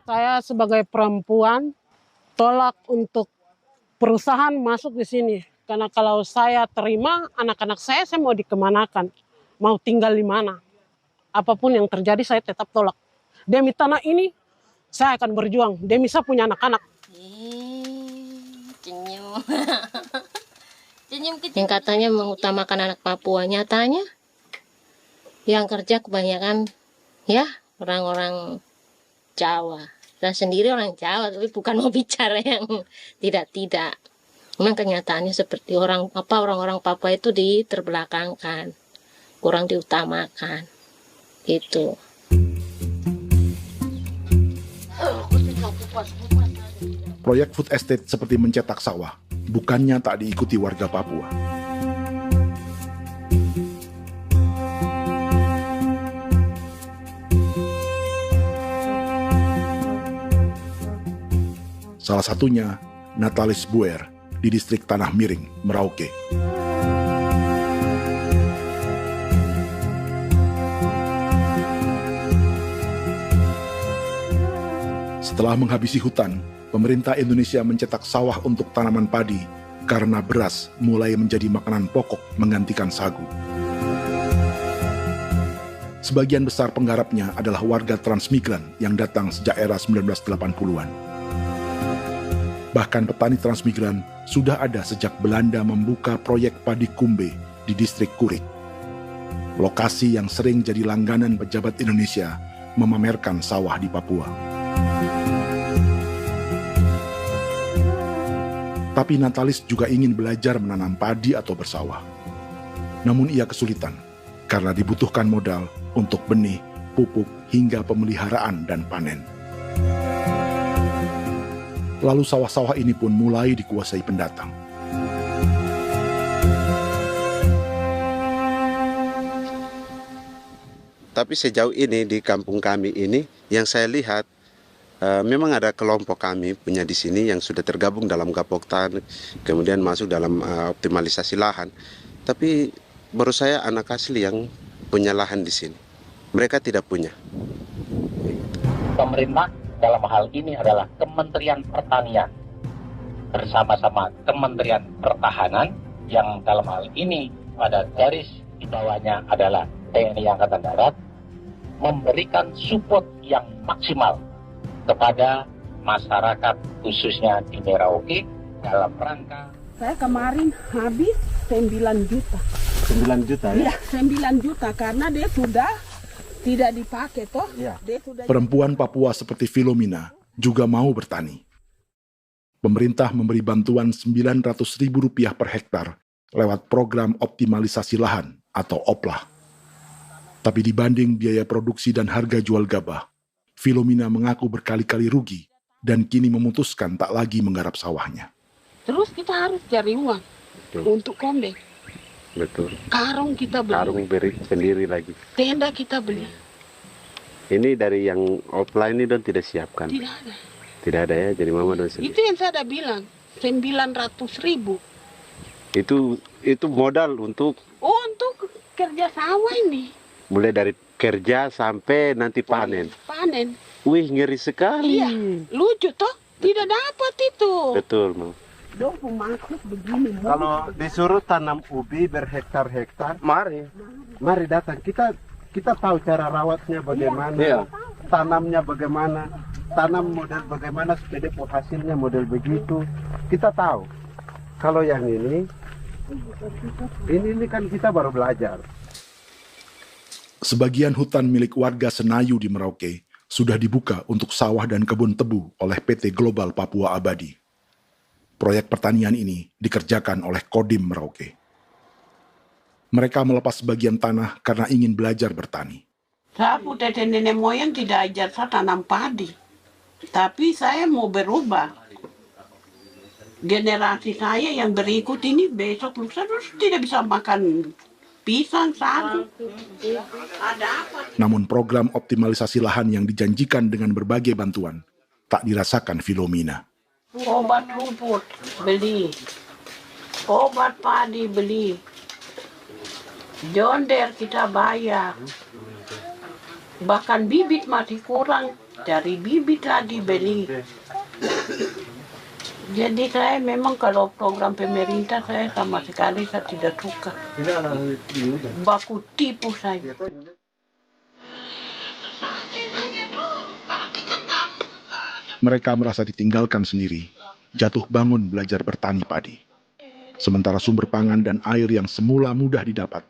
Saya sebagai perempuan tolak untuk perusahaan masuk di sini. Karena kalau saya terima, anak-anak saya mau dikemanakan, mau tinggal di mana. Apapun yang terjadi saya tetap tolak. Demi tanah ini, saya akan berjuang. Demi saya punya anak-anak. Yang katanya mengutamakan anak Papua, nyatanya yang kerja kebanyakan ya orang-orang Jawa. Dan sendiri orang Jawa, tapi bukan mau bicara yang tidak-tidak. Memang kenyataannya seperti orang-orang Papua itu diterbelakangkan, kurang diutamakan, gitu. Proyek food estate seperti mencetak sawah, bukannya tak diikuti warga Papua. Salah satunya Natalis Buer di distrik Tanah Miring, Merauke. Setelah menghabisi hutan, pemerintah Indonesia mencetak sawah untuk tanaman padi karena beras mulai menjadi makanan pokok menggantikan sagu. Sebagian besar penggarapnya adalah warga transmigran yang datang sejak era 1980-an. Bahkan petani transmigran sudah ada sejak Belanda membuka proyek padi kumbe di distrik Kurik. Lokasi yang sering jadi langganan pejabat Indonesia memamerkan sawah di Papua. Tapi Natalis juga ingin belajar menanam padi atau bersawah. Namun ia kesulitan karena dibutuhkan modal untuk benih, pupuk, hingga pemeliharaan dan panen. Lalu sawah-sawah ini pun mulai dikuasai pendatang. Tapi sejauh ini di kampung kami ini yang saya lihat memang ada kelompok kami punya di sini yang sudah tergabung dalam Gapoktan, kemudian masuk dalam optimalisasi lahan. Tapi menurut saya anak asli yang punya lahan di sini. Mereka tidak punya. Pemerintah dalam hal ini adalah Kementerian Pertanian bersama-sama Kementerian Pertahanan yang dalam hal ini pada garis di bawahnya adalah TNI Angkatan Darat, memberikan support yang maksimal kepada masyarakat khususnya di Merauke dalam rangka. Saya kemarin habis 9 juta. 9 juta ya? Iya, 9 juta karena dia sudah tidak dipakai toh. Ya. Perempuan Papua seperti Filomina juga mau bertani. Pemerintah memberi bantuan Rp900.000 per hektar lewat program optimalisasi lahan atau OPLAH. Tapi dibanding biaya produksi dan harga jual gabah, Filomina mengaku berkali-kali rugi dan kini memutuskan tak lagi menggarap sawahnya. Terus kita harus cari uang untuk kombek. Betul. Karung kita beli. Karung beri sendiri lagi. Tenda kita beli. Ini dari yang offline ini don tidak siapkan. Tidak ada. Tidak ada ya, jadi mama don sendiri. Itu yang saya udah bilang, 900.000. Itu modal untuk? Oh, untuk kerja sawah ini. Mulai dari kerja sampai nanti panen. Panen. Wih, ngeri sekali. Iya, lucu toh? Tidak dapat itu. Betul, Mam. Maksud begini. Kalau disuruh tanam ubi berhektar-hektar, mari datang. Kita tahu cara rawatnya bagaimana, iya. Tanamnya bagaimana, tanam model bagaimana supaya hasilnya model begitu. Kita tahu. Kalau yang ini kan kita baru belajar. Sebagian hutan milik warga Senayu di Merauke sudah dibuka untuk sawah dan kebun tebu oleh PT Global Papua Abadi. Proyek pertanian ini dikerjakan oleh Kodim Merauke. Mereka melepas sebagian tanah karena ingin belajar bertani. Saya punya nenek moyang tidak ajar saya tanam padi. Tapi saya mau berubah. Generasi saya yang berikut ini besok lusa terus tidak bisa makan pisang, sagu. Ada apa? Namun program optimalisasi lahan yang dijanjikan dengan berbagai bantuan tak dirasakan Filomina. Obat rumput beli, obat padi beli, jonder kita bayar, bahkan bibit masih kurang, cari bibit lagi beli. Jadi saya memang kalau program pemerintah saya sama sekali saya tidak suka, baku tipu saya. Mereka merasa ditinggalkan sendiri, jatuh bangun belajar bertani padi. Sementara sumber pangan dan air yang semula mudah didapat,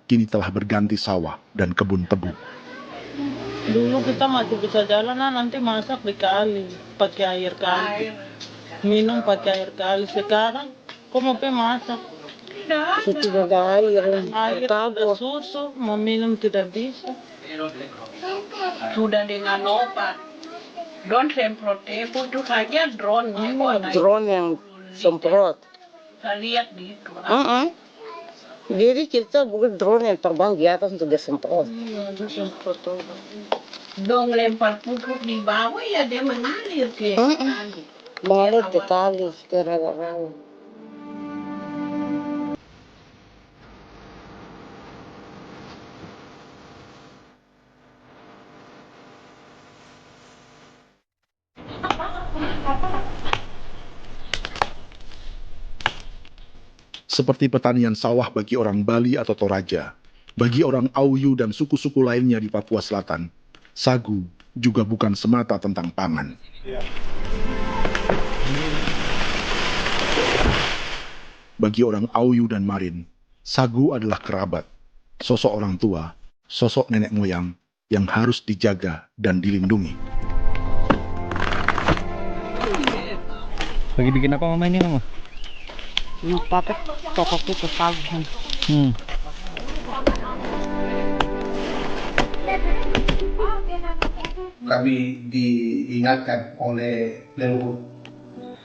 kini telah berganti sawah dan kebun tebu. Dulu kita masih bisa jalan, nanti masak di kali, pakai air kali. Minum pakai air kali. Sekarang, kok mau masak? Tidak ada air. Air ada susu, mau minum tidak bisa. Sudah dengan obat. Don semprot tebu itu saja drone. Drone yang semprot. Saya lihat di itu. Jadi kita bukan drone yang terbang di atas untuk disemprot. Dong lempar pupuk di bawah ya dia mengalir ke tali. Mengalir ke tali ke rawa-rawa. Seperti pertanian sawah bagi orang Bali atau Toraja, Bagi orang Auyu dan suku-suku lainnya di Papua Selatan, sagu juga bukan semata tentang pangan. Bagi orang Auyu dan Marin, sagu adalah kerabat, sosok orang tua, sosok nenek moyang yang harus dijaga dan dilindungi. Lagi bikin apa mama ini mama? Pakai toko itu sagu. Kami diingatkan oleh leluhur,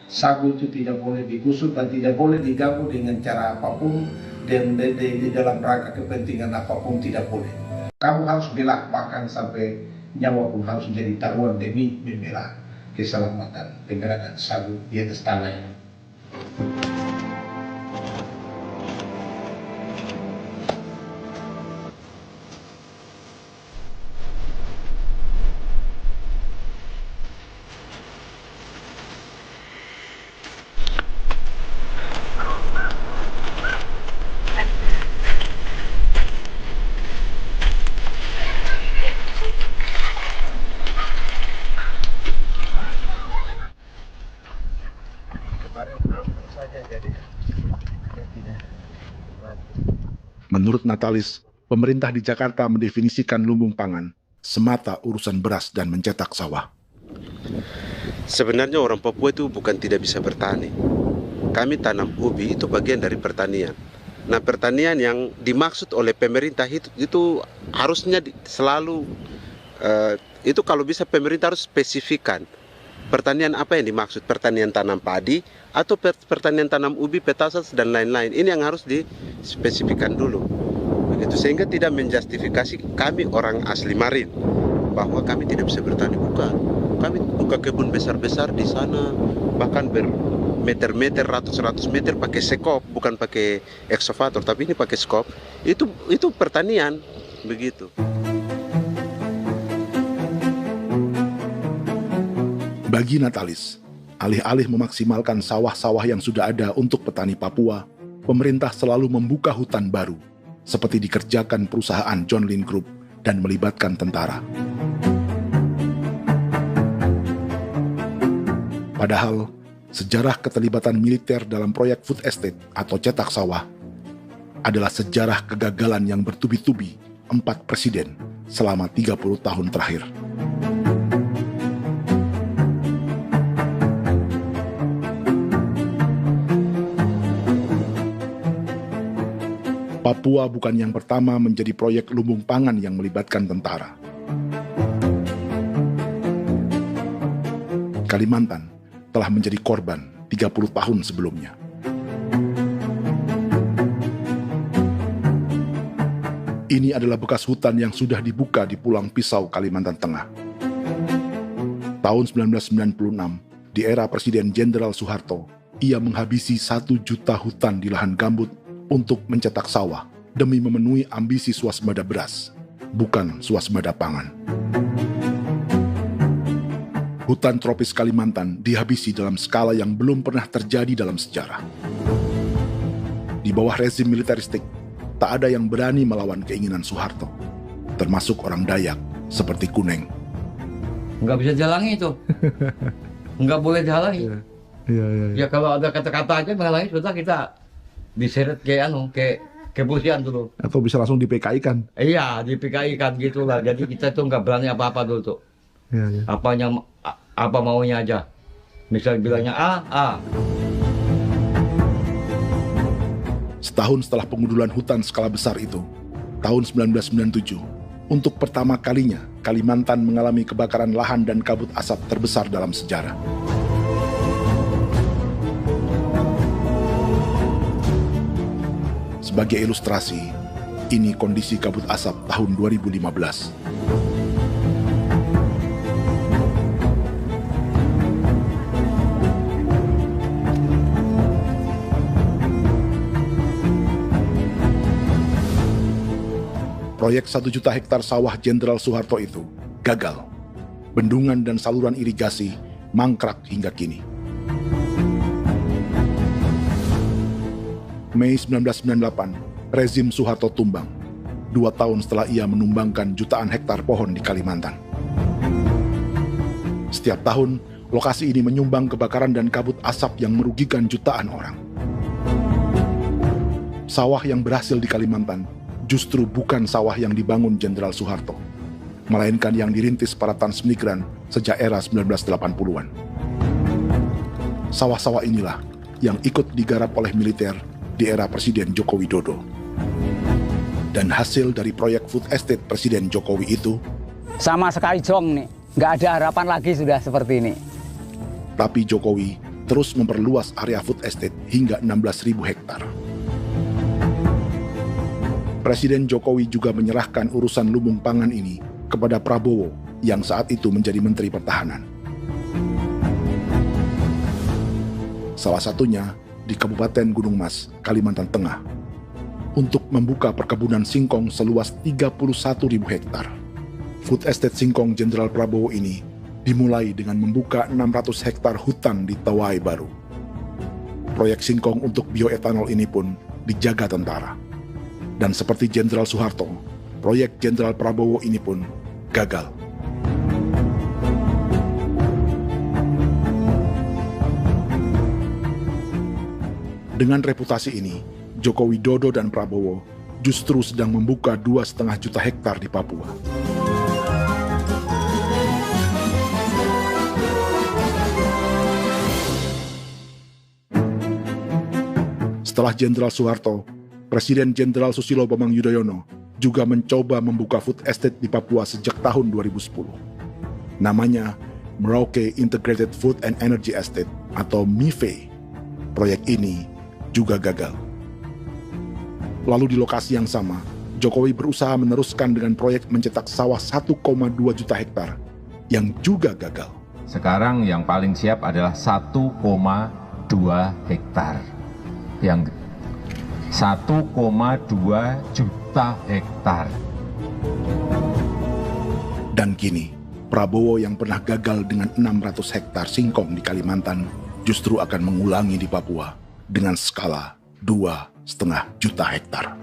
sagu itu tidak boleh digusur dan tidak boleh diganggu dengan cara apapun, dan di dalam rangka kepentingan apapun tidak boleh. Kamu harus bela, bahkan sampai nyawa pun harus menjadi taruhan demi membela keselamatan keberadaan sagu di atas tanah ini. Menurut Natalis, pemerintah di Jakarta mendefinisikan lumbung pangan semata urusan beras dan mencetak sawah. Sebenarnya orang Papua itu bukan tidak bisa bertani. Kami tanam ubi itu bagian dari pertanian. Nah, pertanian yang dimaksud oleh pemerintah itu harusnya selalu itu kalau bisa pemerintah harus spesifikkan pertanian apa yang dimaksud, pertanian tanam padi atau pertanian tanam ubi, petasan dan lain-lain. Ini yang harus dispesifikkan dulu. Begitu, sehingga tidak menjustifikasi kami orang asli Marin bahwa kami tidak bisa bertani. Bukan. Kami buka kebun besar-besar di sana, bahkan bermeter-meter, ratus-ratus meter pakai sekop, bukan pakai ekskavator, tapi ini pakai skop. Itu pertanian, begitu. Bagi Natalis, alih-alih memaksimalkan sawah-sawah yang sudah ada untuk petani Papua, pemerintah selalu membuka hutan baru, seperti dikerjakan perusahaan John Lynn Group dan melibatkan tentara. Padahal, sejarah keterlibatan militer dalam proyek food estate atau cetak sawah adalah sejarah kegagalan yang bertubi-tubi 4 presiden selama 30 tahun terakhir. Papua bukan yang pertama menjadi proyek lumbung pangan yang melibatkan tentara. Kalimantan telah menjadi korban 30 tahun sebelumnya. Ini adalah bekas hutan yang sudah dibuka di Pulang Pisau, Kalimantan Tengah. Tahun 1996, di era Presiden Jenderal Soeharto, ia menghabisi 1 juta hutan di lahan gambut untuk mencetak sawah demi memenuhi ambisi swasembada beras, bukan swasembada pangan. Hutan tropis Kalimantan dihabisi dalam skala yang belum pernah terjadi dalam sejarah. Di bawah rezim militeristik, tak ada yang berani melawan keinginan Soeharto, termasuk orang Dayak seperti Kuneng. Nggak bisa dihalangi itu. Nggak boleh dihalangi. Ya kalau ada kata-kata aja menghalangi, sudah kita diseret ke kepolisian dulu. Atau bisa langsung di PKI-kan? Iya, di PKI-kan gitulah. Jadi kita tuh nggak berani apa-apa dulu tuh. Ya. Apa maunya aja. Misal bilangnya A. Setahun setelah pengundulan hutan skala besar itu, tahun 1997, untuk pertama kalinya Kalimantan mengalami kebakaran lahan dan kabut asap terbesar dalam sejarah. Sebagai ilustrasi, ini kondisi kabut asap tahun 2015. Proyek 1 juta hektar sawah Jenderal Soeharto itu gagal. Bendungan dan saluran irigasi mangkrak hingga kini. Mei 1998, rezim Soeharto tumbang. 2 tahun setelah ia menumbangkan jutaan hektar pohon di Kalimantan. Setiap tahun, lokasi ini menyumbang kebakaran dan kabut asap yang merugikan jutaan orang. Sawah yang berhasil di Kalimantan justru bukan sawah yang dibangun Jenderal Soeharto, melainkan yang dirintis para transmigran sejak era 1980-an. Sawah-sawah inilah yang ikut digarap oleh militer di era Presiden Joko Widodo. Dan hasil dari proyek food estate Presiden Jokowi itu sama sekali jong nih, nggak ada harapan lagi sudah seperti ini. Tapi Jokowi terus memperluas area food estate hingga 16.000 hektar. Presiden Jokowi juga menyerahkan urusan lumbung pangan ini kepada Prabowo yang saat itu menjadi Menteri Pertahanan. Salah satunya di Kabupaten Gunung Mas, Kalimantan Tengah, untuk membuka perkebunan singkong seluas 31.000 hektar. Food Estate Singkong Jenderal Prabowo ini dimulai dengan membuka 600 hektar hutan di Tawai Baru. Proyek singkong untuk bioetanol ini pun dijaga tentara. Dan seperti Jenderal Soeharto, proyek Jenderal Prabowo ini pun gagal. Dengan reputasi ini, Joko Widodo dan Prabowo justru sedang membuka 2,5 juta hektar di Papua. Setelah Jenderal Soeharto, Presiden Jenderal Susilo Bambang Yudhoyono juga mencoba membuka food estate di Papua sejak tahun 2010. Namanya Merauke Integrated Food and Energy Estate atau MIFE. Proyek ini juga gagal. Lalu di lokasi yang sama, Jokowi berusaha meneruskan dengan proyek mencetak sawah 1,2 juta hektar yang juga gagal. Sekarang yang paling siap adalah 1,2 hektar. Yang 1,2 juta hektar. Dan kini, Prabowo yang pernah gagal dengan 600 hektar singkong di Kalimantan justru akan mengulangi di Papua dengan skala 2,5 juta hektar.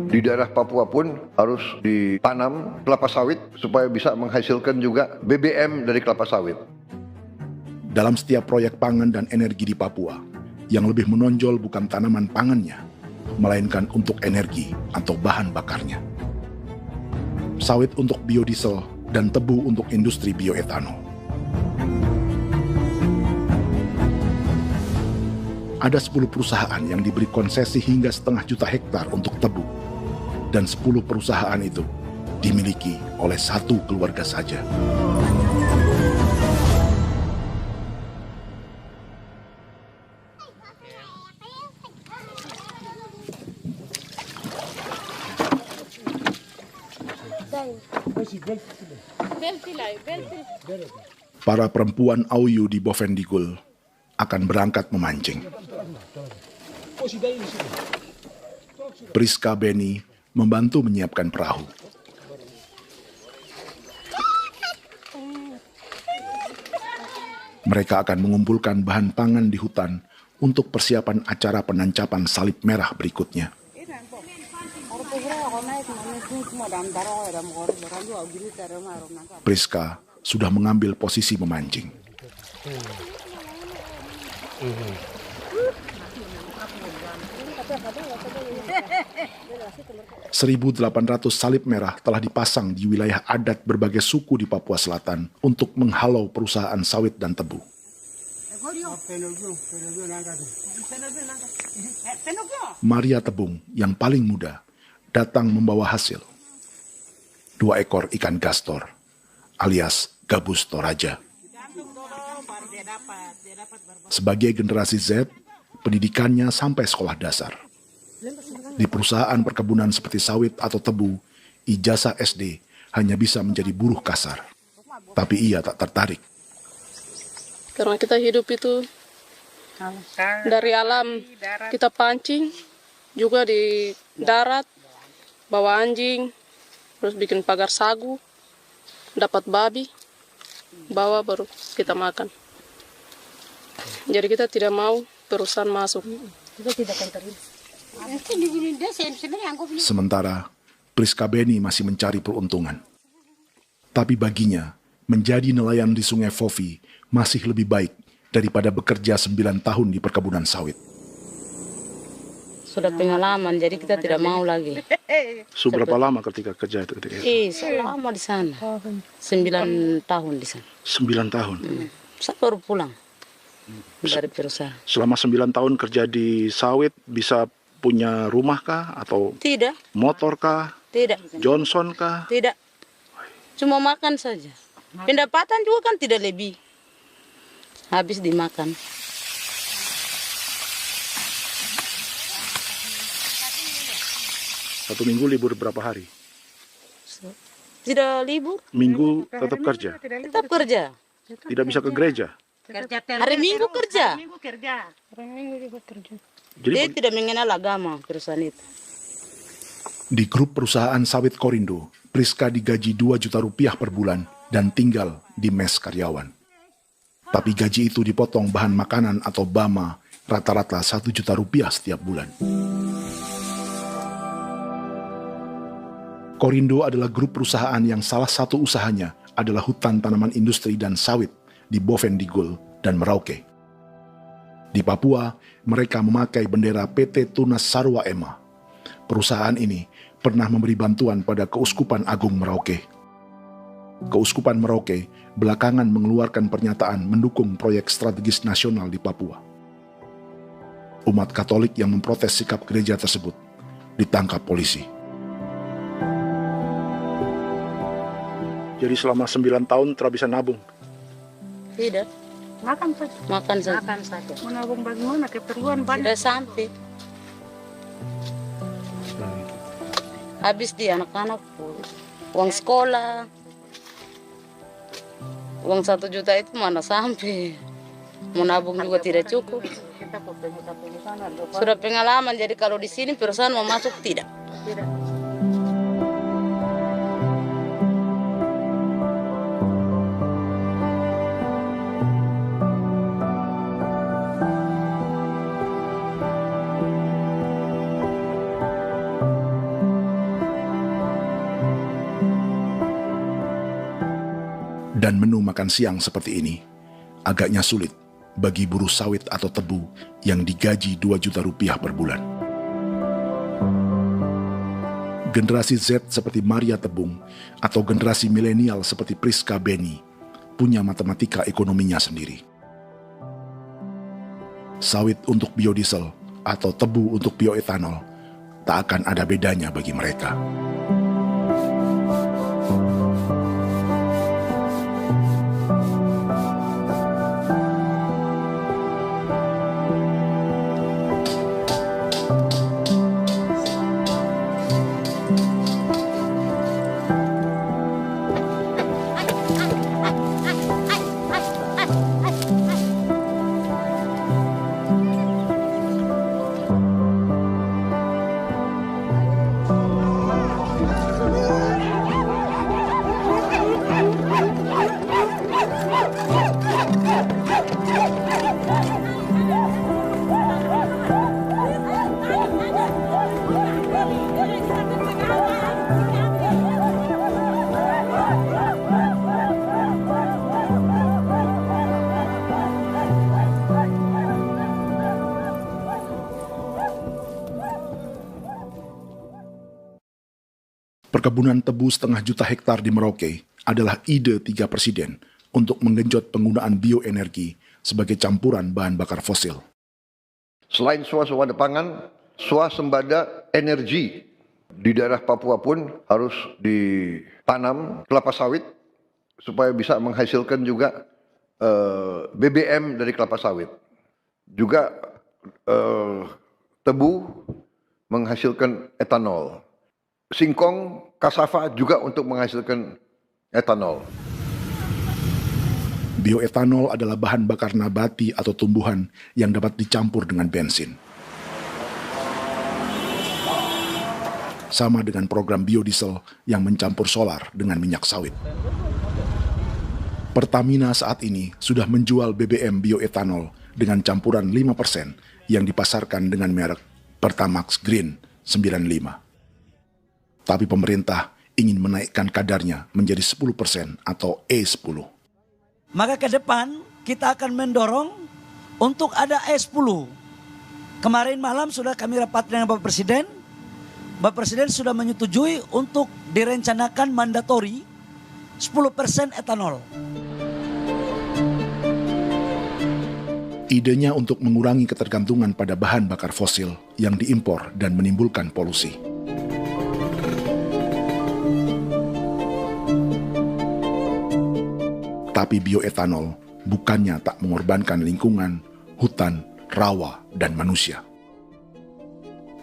Di daerah Papua pun harus ditanam kelapa sawit supaya bisa menghasilkan juga BBM dari kelapa sawit. Dalam setiap proyek pangan dan energi di Papua, yang lebih menonjol bukan tanaman pangannya, melainkan untuk energi atau bahan bakarnya. Sawit untuk biodiesel dan tebu untuk industri bioetanol. Ada 10 perusahaan yang diberi konsesi hingga 0,5 juta hektar untuk tebu. Dan 10 perusahaan itu dimiliki oleh 1 keluarga saja. Para perempuan Auyu di Bovendigul akan berangkat memancing. Priska Beni membantu menyiapkan perahu. Mereka akan mengumpulkan bahan pangan di hutan untuk persiapan acara penancapan salib merah berikutnya. Priska sudah mengambil posisi memancing. 1.800 salib merah telah dipasang di wilayah adat berbagai suku di Papua Selatan untuk menghalau perusahaan sawit dan tebu. Maria Tebung yang paling muda datang membawa hasil. 2 ekor ikan gastor alias gabus toraja. Sebagai generasi Z, pendidikannya sampai sekolah dasar. Di perusahaan perkebunan seperti sawit atau tebu, ijazah SD hanya bisa menjadi buruh kasar. Tapi ia tak tertarik. Karena kita hidup itu dari alam, kita pancing, juga di darat, bawa anjing, terus bikin pagar sagu, dapat babi, bawa baru kita makan. Jadi kita tidak mau perusahaan masuk. Kita tidak akan terima. Sementara Priska Beni masih mencari peruntungan. Tapi baginya, menjadi nelayan di Sungai Fofi masih lebih baik daripada bekerja 9 tahun di perkebunan sawit. Sudah pengalaman, jadi kita tidak mau lagi. Sudah berapa lama ketika kerja itu? Selama di sana. 9 tahun di sana. 9 tahun? Saya baru pulang dari perusahaan. Selama 9 tahun kerja di sawit, bisa punya rumah kah? Atau tidak. Motor kah? Tidak. Johnson kah? Tidak. Cuma makan saja. Pendapatan juga kan tidak lebih. Habis dimakan. Satu minggu libur berapa hari? Tidak libur. Minggu tetap kerja? Tetap kerja. Tidak bisa ke gereja? Hari Minggu kerja. Hari Minggu juga kerja. Dia tidak mengenal agama perusahaan itu. Di grup perusahaan sawit Korindo, Priska digaji 2 juta rupiah per bulan dan tinggal di mes karyawan. Tapi gaji itu dipotong bahan makanan atau BAMA rata-rata 1 juta rupiah setiap bulan. Korindo adalah grup perusahaan yang salah satu usahanya adalah hutan tanaman industri dan sawit di Bovendigul dan Merauke. Di Papua, mereka memakai bendera PT Tunas Sarwa Ema. Perusahaan ini pernah memberi bantuan pada Keuskupan Agung Merauke. Keuskupan Merauke belakangan mengeluarkan pernyataan mendukung proyek strategis nasional di Papua. Umat Katolik yang memprotes sikap gereja tersebut ditangkap polisi. Jadi selama 9 tahun tidak bisa nabung? Tidak. Makan saja. Makan saja. Makan saja. Menabung bagaimana? Keperluan banyak. Tidak sampai. Habis di anak-anak uang sekolah. Uang 1 juta itu mana sampai. Menabung juga tidak cukup. Sudah pengalaman, jadi kalau di sini perusahaan mau masuk tidak. Tidak. Dan menu makan siang seperti ini agaknya sulit bagi buruh sawit atau tebu yang digaji 2 juta rupiah per bulan. Generasi Z seperti Maria Tebung atau generasi milenial seperti Priska Beni punya matematika ekonominya sendiri. Sawit untuk biodiesel atau tebu untuk bioetanol tak akan ada bedanya bagi mereka. Perkebunan tebu 1,5 juta hektar di Merauke adalah ide 3 presiden untuk menggenjot penggunaan bioenergi sebagai campuran bahan bakar fosil. Selain swasembada pangan, swasembada energi di daerah Papua pun harus ditanam kelapa sawit supaya bisa menghasilkan juga BBM dari kelapa sawit. Juga tebu menghasilkan etanol. Singkong, kasava juga untuk menghasilkan etanol. Bioetanol adalah bahan bakar nabati atau tumbuhan yang dapat dicampur dengan bensin. Sama dengan program biodiesel yang mencampur solar dengan minyak sawit. Pertamina saat ini sudah menjual BBM bioetanol dengan campuran 5% yang dipasarkan dengan merek Pertamax Green 95. Tapi pemerintah ingin menaikkan kadarnya menjadi 10% atau E10. Maka ke depan kita akan mendorong untuk ada E10. Kemarin malam sudah kami rapat dengan Bapak Presiden. Bapak Presiden sudah menyetujui untuk direncanakan mandatori 10% etanol. Idenya untuk mengurangi ketergantungan pada bahan bakar fosil yang diimpor dan menimbulkan polusi. Tapi bioetanol bukannya tak mengorbankan lingkungan, hutan, rawa, dan manusia.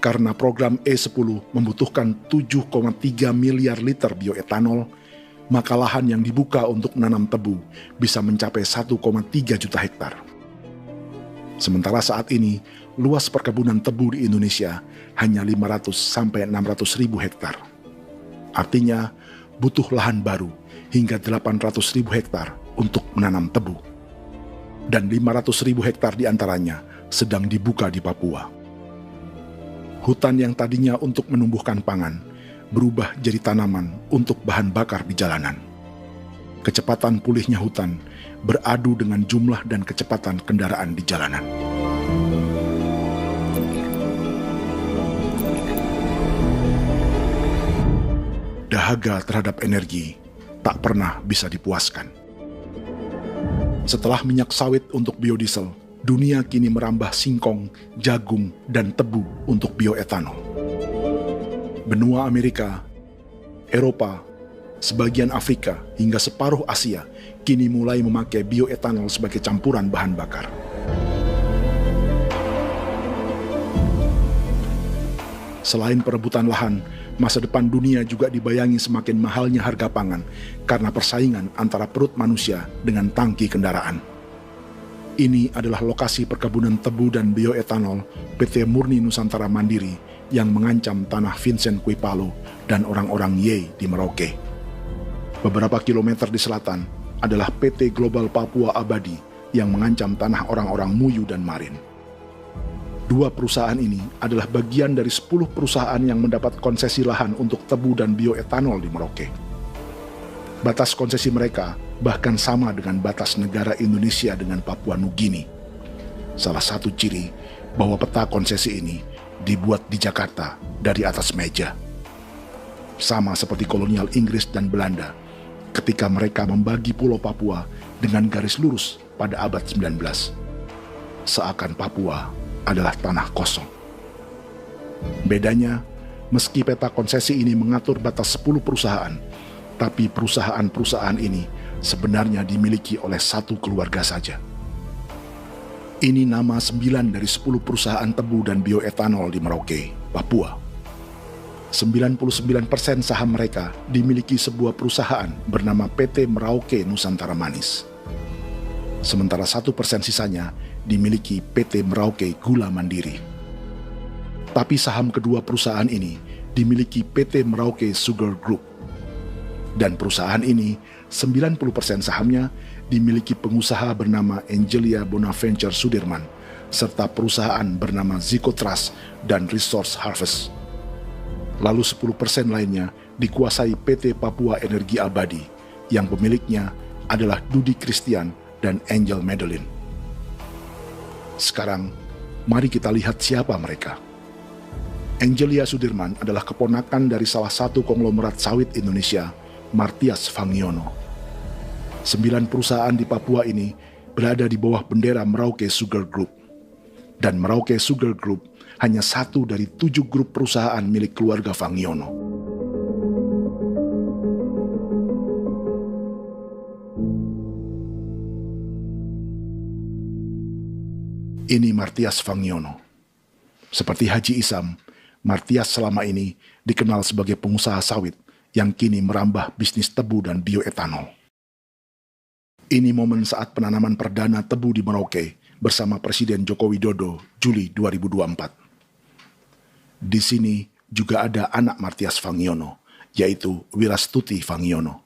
Karena program E10 membutuhkan 7,3 miliar liter bioetanol, maka lahan yang dibuka untuk menanam tebu bisa mencapai 1,3 juta hektar. Sementara saat ini, luas perkebunan tebu di Indonesia hanya 500 sampai 600 ribu hektar. Artinya, butuh lahan baru hingga 800 ribu hektar untuk menanam tebu. Dan 500 ribu hektar diantaranya sedang dibuka di Papua. Hutan yang tadinya untuk menumbuhkan pangan berubah jadi tanaman untuk bahan bakar di jalanan. Kecepatan pulihnya hutan beradu dengan jumlah dan kecepatan kendaraan di jalanan. Dahaga terhadap energi tak pernah bisa dipuaskan. Setelah minyak sawit untuk biodiesel, dunia kini merambah singkong, jagung, dan tebu untuk bioetanol. Benua Amerika, Eropa, sebagian Afrika, hingga separuh Asia kini mulai memakai bioetanol sebagai campuran bahan bakar. Selain perebutan lahan, masa depan dunia juga dibayangi semakin mahalnya harga pangan karena persaingan antara perut manusia dengan tangki kendaraan. Ini adalah lokasi perkebunan tebu dan bioetanol PT Murni Nusantara Mandiri yang mengancam tanah Vincent Quipalo dan orang-orang Ye di Merauke. Beberapa kilometer di selatan adalah PT Global Papua Abadi yang mengancam tanah orang-orang Muyu dan Marin. Dua perusahaan ini adalah bagian dari 10 perusahaan yang mendapat konsesi lahan untuk tebu dan bioetanol di Merauke. Batas konsesi mereka bahkan sama dengan batas negara Indonesia dengan Papua Nugini. Salah satu ciri bahwa peta konsesi ini dibuat di Jakarta dari atas meja. Sama seperti kolonial Inggris dan Belanda ketika mereka membagi Pulau Papua dengan garis lurus pada abad 19. Seakan Papua adalah tanah kosong. Bedanya, meski peta konsesi ini mengatur batas 10 perusahaan, tapi perusahaan-perusahaan ini sebenarnya dimiliki oleh satu keluarga saja. Ini nama 9 dari 10 perusahaan tebu dan bioetanol di Merauke, Papua. 99% saham mereka dimiliki sebuah perusahaan bernama PT Merauke Nusantara Manis. Sementara 1% sisanya dimiliki PT Merauke Gula Mandiri. Tapi saham kedua perusahaan ini dimiliki PT Merauke Sugar Group. Dan perusahaan ini 90% sahamnya dimiliki pengusaha bernama Angelia Bonaventure Sudirman serta perusahaan bernama Zico Trust dan Resource Harvest. Lalu 10% lainnya dikuasai PT Papua Energi Abadi yang pemiliknya adalah Dudi Christian dan Angel Madeline. Sekarang, mari kita lihat siapa mereka. Angelia Sudirman adalah keponakan dari salah satu konglomerat sawit Indonesia, Martias Fangiono. 9 perusahaan di Papua ini berada di bawah bendera Merauke Sugar Group. Dan Merauke Sugar Group hanya satu dari 7 grup perusahaan milik keluarga Fangiono. Ini Martias Fangiono. Seperti Haji Isam, Martias selama ini dikenal sebagai pengusaha sawit yang kini merambah bisnis tebu dan bioetanol. Ini momen saat penanaman perdana tebu di Merauke bersama Presiden Joko Widodo Juli 2024. Di sini juga ada anak Martias Fangiono, yaitu Wirastuti Fangiono.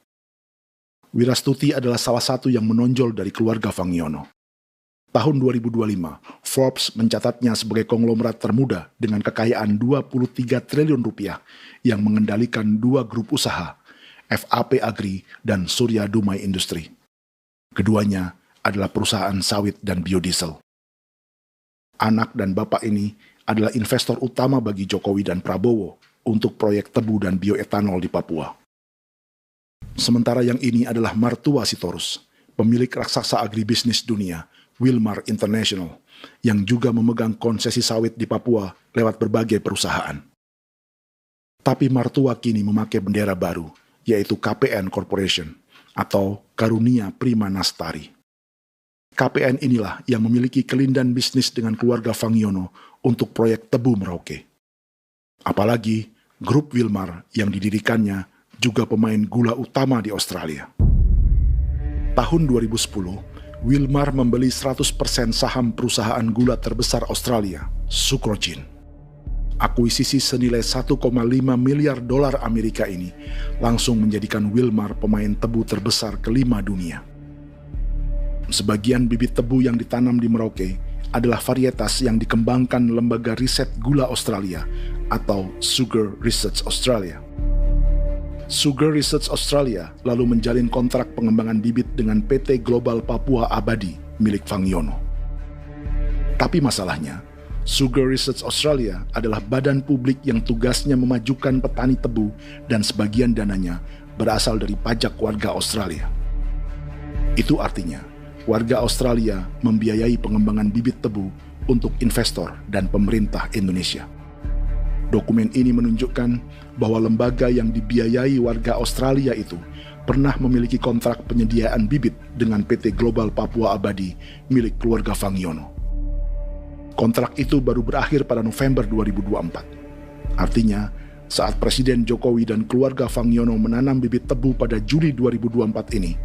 Wirastuti adalah salah satu yang menonjol dari keluarga Fangiono. Tahun 2025, Forbes mencatatnya sebagai konglomerat termuda dengan kekayaan 23 triliun rupiah yang mengendalikan 2 grup usaha, FAP Agri dan Surya Dumai Industri. Keduanya adalah perusahaan sawit dan biodiesel. Anak dan bapak ini adalah investor utama bagi Jokowi dan Prabowo untuk proyek tebu dan bioetanol di Papua. Sementara yang ini adalah Martua Sitorus, pemilik raksasa agribisnis dunia, Wilmar International, yang juga memegang konsesi sawit di Papua lewat berbagai perusahaan. Tapi Martua kini memakai bendera baru, yaitu KPN Corporation atau Karunia Prima Nastari. KPN inilah yang memiliki kelindan bisnis dengan keluarga Fangiono untuk proyek tebu Merauke. Apalagi grup Wilmar yang didirikannya juga pemain gula utama di Australia. Tahun 2010, Wilmar membeli 100% saham perusahaan gula terbesar Australia, Sucrogin. Akuisisi senilai 1,5 miliar dolar Amerika ini langsung menjadikan Wilmar pemain tebu terbesar kelima dunia. Sebagian bibit tebu yang ditanam di Merauke adalah varietas yang dikembangkan Lembaga Riset Gula Australia atau Sugar Research Australia. Sugar Research Australia lalu menjalin kontrak pengembangan bibit dengan PT Global Papua Abadi milik Fangiono. Tapi masalahnya, Sugar Research Australia adalah badan publik yang tugasnya memajukan petani tebu dan sebagian dananya berasal dari pajak warga Australia. Itu artinya, warga Australia membiayai pengembangan bibit tebu untuk investor dan pemerintah Indonesia. Dokumen ini menunjukkan bahwa lembaga yang dibiayai warga Australia itu pernah memiliki kontrak penyediaan bibit dengan PT Global Papua Abadi milik keluarga Fangiono. Kontrak itu baru berakhir pada November 2024. Artinya, saat Presiden Jokowi dan keluarga Fangiono menanam bibit tebu pada Juli 2024 ini,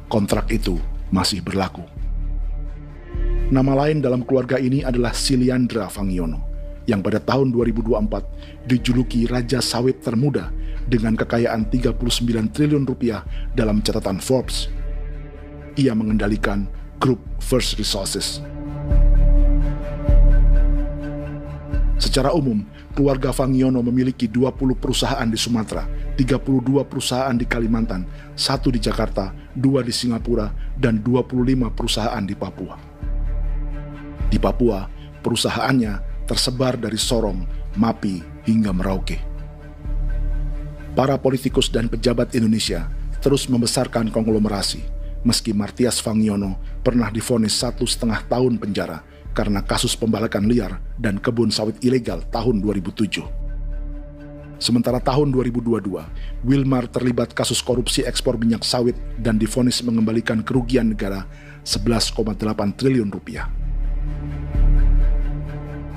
kontrak itu masih berlaku. Nama lain dalam keluarga ini adalah Siliandra Fangiono, yang pada tahun 2024 dijuluki Raja Sawit Termuda dengan kekayaan 39 triliun rupiah dalam catatan Forbes. Ia mengendalikan grup First Resources. Secara umum, keluarga Fangiono memiliki 20 perusahaan di Sumatera, 32 perusahaan di Kalimantan, 1 di Jakarta, 2 di Singapura, dan 25 perusahaan di Papua. Di Papua, perusahaannya tersebar dari Sorong, Mapi, hingga Merauke. Para politikus dan pejabat Indonesia terus membesarkan konglomerasi, meski Martias Fangiono pernah divonis 1,5 tahun penjara karena kasus pembalakan liar dan kebun sawit ilegal tahun 2007. Sementara tahun 2022, Wilmar terlibat kasus korupsi ekspor minyak sawit dan divonis mengembalikan kerugian negara 11,8 triliun rupiah.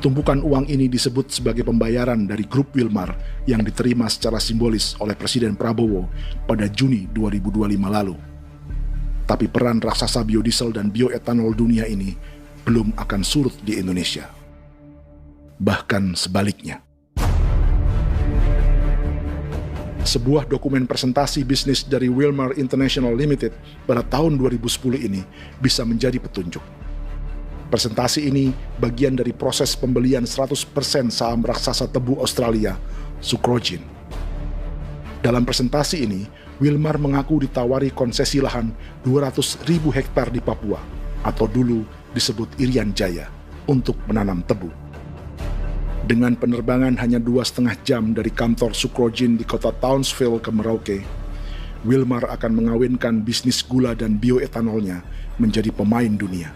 Tumpukan uang ini disebut sebagai pembayaran dari grup Wilmar yang diterima secara simbolis oleh Presiden Prabowo pada Juni 2025 lalu. Tapi peran raksasa biodiesel dan bioetanol dunia ini belum akan surut di Indonesia. Bahkan sebaliknya. Sebuah dokumen presentasi bisnis dari Wilmar International Limited pada tahun 2010 ini bisa menjadi petunjuk. Presentasi ini bagian dari proses pembelian 100% saham raksasa tebu Australia, Sucrogin. Dalam presentasi ini, Wilmar mengaku ditawari konsesi lahan 200.000 hektar di Papua, atau dulu disebut Irian Jaya, untuk menanam tebu. Dengan penerbangan hanya 2,5 jam dari kantor Sucrogin di kota Townsville ke Merauke, Wilmar akan mengawinkan bisnis gula dan bioetanolnya menjadi pemain dunia.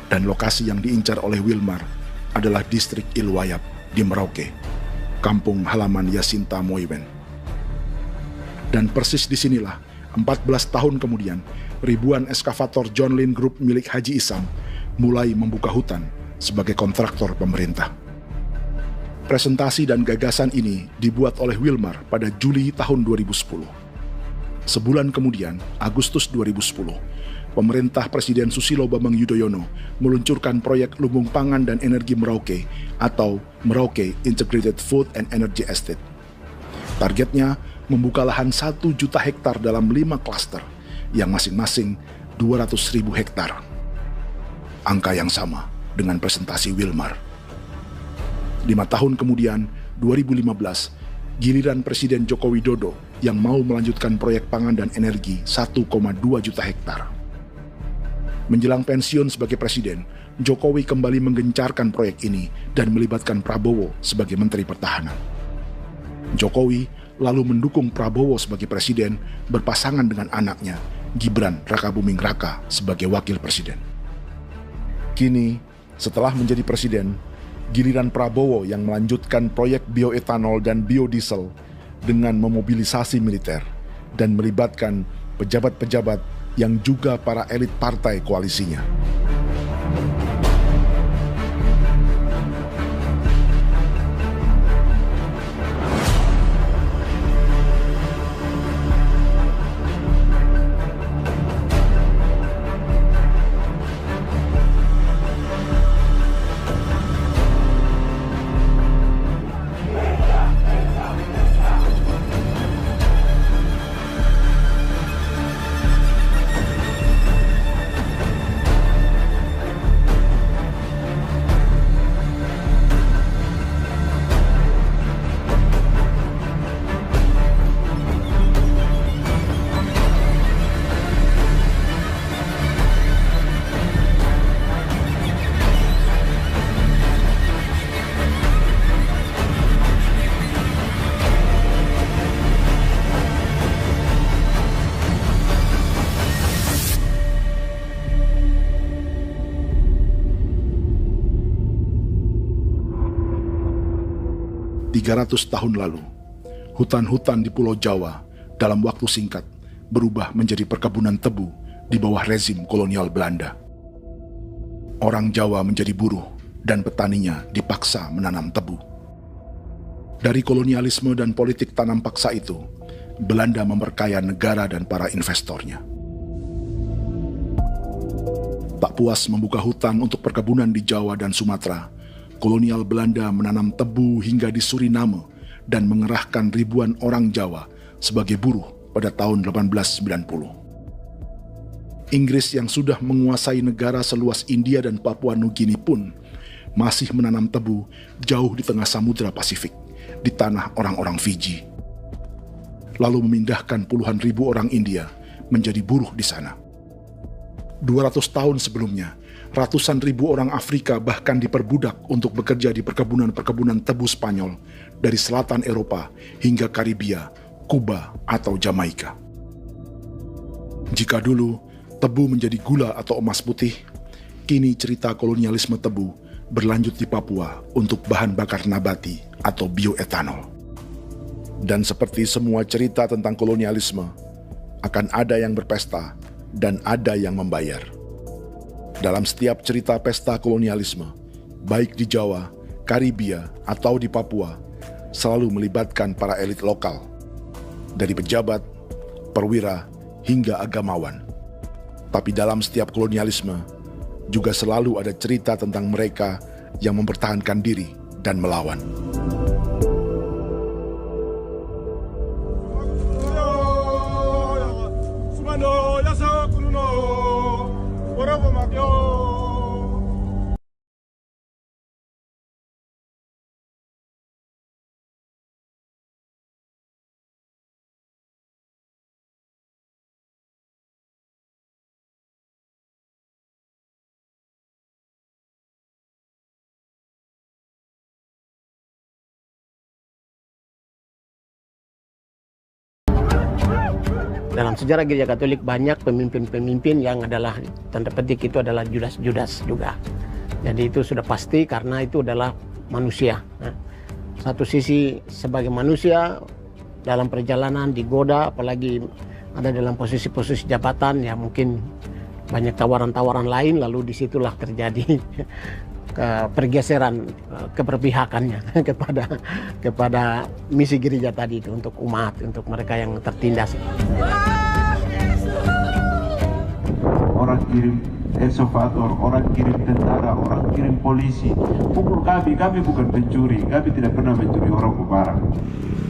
Dan lokasi yang diincar oleh Wilmar adalah distrik Ilwayap di Merauke, kampung halaman Yasinta Moiwen. Dan persis disinilah, 14 tahun kemudian, ribuan eskavator John Lynn Group milik Haji Isam mulai membuka hutan sebagai kontraktor pemerintah. Presentasi dan gagasan ini dibuat oleh Wilmar pada Juli tahun 2010. Sebulan kemudian, Agustus 2010, pemerintah Presiden Susilo Bambang Yudhoyono meluncurkan proyek Lumbung Pangan dan Energi Merauke atau Merauke Integrated Food and Energy Estate. Targetnya membuka lahan 1 juta hektar dalam 5 klaster yang masing-masing 200.000 hektar. Angka yang sama dengan presentasi Wilmar. 5 tahun kemudian, 2015, giliran Presiden Joko Widodo yang mau melanjutkan proyek pangan dan energi 1,2 juta hektar. Menjelang pensiun sebagai presiden, Jokowi kembali menggencarkan proyek ini dan melibatkan Prabowo sebagai Menteri Pertahanan. Jokowi lalu mendukung Prabowo sebagai presiden berpasangan dengan anaknya, Gibran Rakabuming Raka sebagai wakil presiden. Kini, setelah menjadi presiden, giliran Prabowo yang melanjutkan proyek bioetanol dan biodiesel dengan memobilisasi militer dan melibatkan pejabat-pejabat yang juga para elit partai koalisinya. ...300 tahun lalu, hutan-hutan di Pulau Jawa dalam waktu singkat berubah menjadi perkebunan tebu di bawah rezim kolonial Belanda. Orang Jawa menjadi buruh dan petaninya dipaksa menanam tebu. Dari kolonialisme dan politik tanam paksa itu, Belanda memperkaya negara dan para investornya. Tak puas membuka hutan untuk perkebunan di Jawa dan Sumatera, kolonial Belanda menanam tebu hingga di Suriname dan mengerahkan ribuan orang Jawa sebagai buruh pada tahun 1890. Inggris yang sudah menguasai negara seluas India dan Papua Nugini pun masih menanam tebu jauh di tengah Samudra Pasifik, di tanah orang-orang Fiji. Lalu memindahkan puluhan ribu orang India menjadi buruh di sana. 200 tahun sebelumnya, ratusan ribu orang Afrika bahkan diperbudak untuk bekerja di perkebunan-perkebunan tebu Spanyol dari selatan Eropa hingga Karibia, Kuba, atau Jamaika. Jika dulu tebu menjadi gula atau emas putih, kini cerita kolonialisme tebu berlanjut di Papua untuk bahan bakar nabati atau bioetanol. Dan seperti semua cerita tentang kolonialisme, akan ada yang berpesta dan ada yang membayar. Dalam setiap cerita pesta kolonialisme, baik di Jawa, Karibia, atau di Papua, selalu melibatkan para elit lokal, dari pejabat, perwira, hingga agamawan. Tapi dalam setiap kolonialisme, juga selalu ada cerita tentang mereka yang mempertahankan diri dan melawan. Dalam sejarah Gereja Katolik banyak pemimpin-pemimpin yang adalah, tanda petik itu adalah Judas-Judas juga. Jadi itu sudah pasti karena itu adalah manusia. Satu sisi sebagai manusia dalam perjalanan digoda, apalagi ada dalam posisi-posisi jabatan, ya mungkin banyak tawaran-tawaran lain, lalu disitulah terjadi pergeseran keberpihakannya kepada misi gereja tadi itu untuk umat, untuk mereka yang tertindas. Orang kirim eksavator, orang kirim tentara, orang kirim polisi. Pukul kami bukan pencuri, kami tidak pernah mencuri orang barang.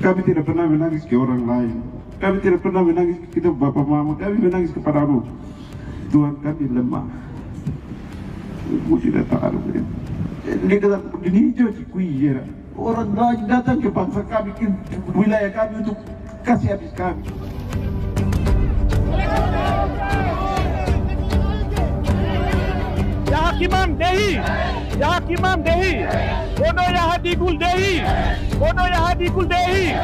Kami tidak pernah menangis ke orang lain. Kami tidak pernah menangis ke kita bapak mama, kami menangis kepadamu. Tuhan, kami lemah. Mesti datang dia kata begini hijau cikui ya. Orang datang ke bangsa kami, ke wilayah kami untuk kasih habis kami. Ya Hakimam Dehi, Ya Hakimam Dehi, Bono Ya Hadikul Dehi, Bono Ya Hadikul Dehi.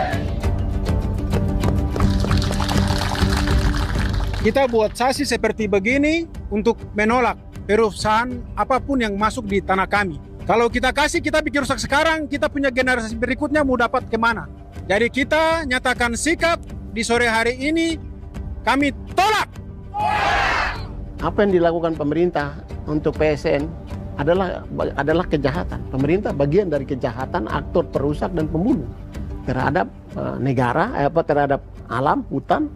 Kita buat sasi seperti begini untuk menolak perusahaan apapun yang masuk di tanah kami. Kalau kita kasih, kita bikin rusak sekarang, kita punya generasi berikutnya mau dapat kemana? Jadi kita nyatakan sikap di sore hari ini, kami tolak. Apa yang dilakukan pemerintah untuk PSN adalah kejahatan. Pemerintah bagian dari kejahatan, aktor perusak dan pembunuh terhadap negara, terhadap alam, hutan,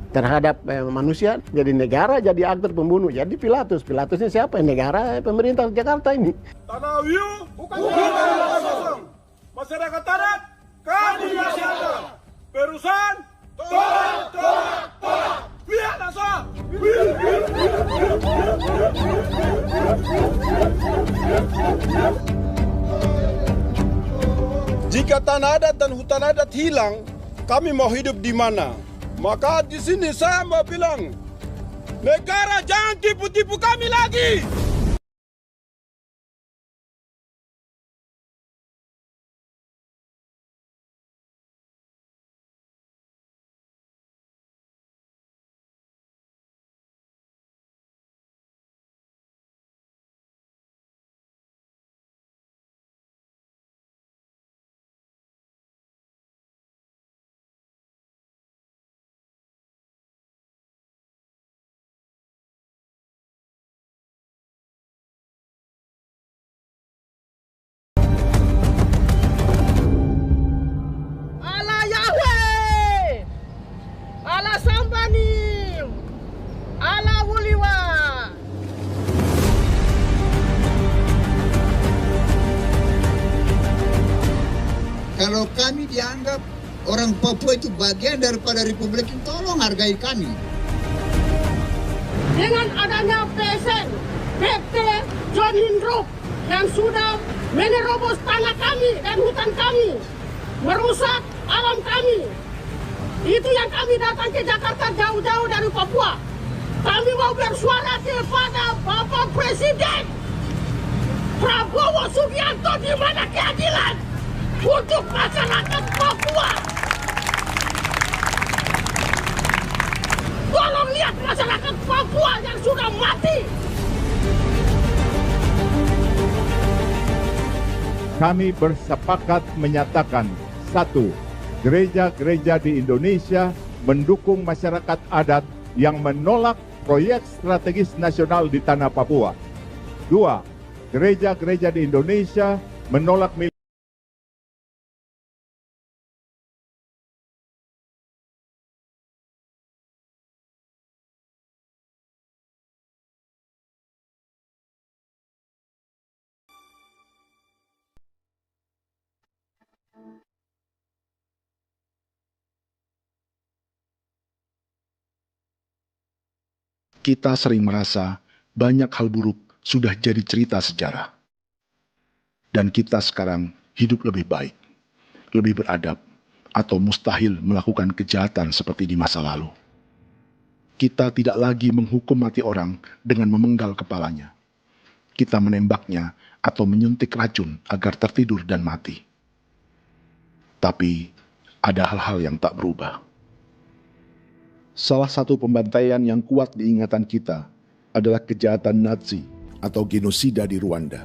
terhadap manusia. Jadi negara jadi aktor pembunuh. Jadi Pilatusnya siapa? Negara, pemerintah Jakarta ini. Tanah Wiu bukan kosong. Masyarakat tanah kami masyarakat. Perusahaan tolak. Lihat asal. Jika tanah adat dan hutan adat hilang, kami mau hidup di mana? Maka di sini saya mau bilang, negara jangan tipu-tipu kami lagi. Kalau kami dianggap orang Papua itu bagian daripada Republik ini, tolong hargai kami. Dengan adanya PSN, PT John Lindrop yang sudah menerobos tanah kami dan hutan kami, merusak alam kami. Itu yang kami datang ke Jakarta jauh-jauh dari Papua. Kami mau bersuara kepada Bapak Presiden Prabowo Subianto, di mana keadilan untuk masyarakat Papua. Tolong lihat masyarakat Papua yang sudah mati. Kami bersepakat menyatakan, 1. Gereja-gereja di Indonesia mendukung masyarakat adat yang menolak proyek strategis nasional di tanah Papua. 2. Gereja-gereja di Indonesia menolak Kita sering merasa banyak hal buruk sudah jadi cerita sejarah. Dan kita sekarang hidup lebih baik, lebih beradab, atau mustahil melakukan kejahatan seperti di masa lalu. Kita tidak lagi menghukum mati orang dengan memenggal kepalanya. Kita menembaknya atau menyuntik racun agar tertidur dan mati. Tapi ada hal-hal yang tak berubah. Salah satu pembantaian yang kuat di ingatan kita adalah kejahatan Nazi atau genosida di Rwanda.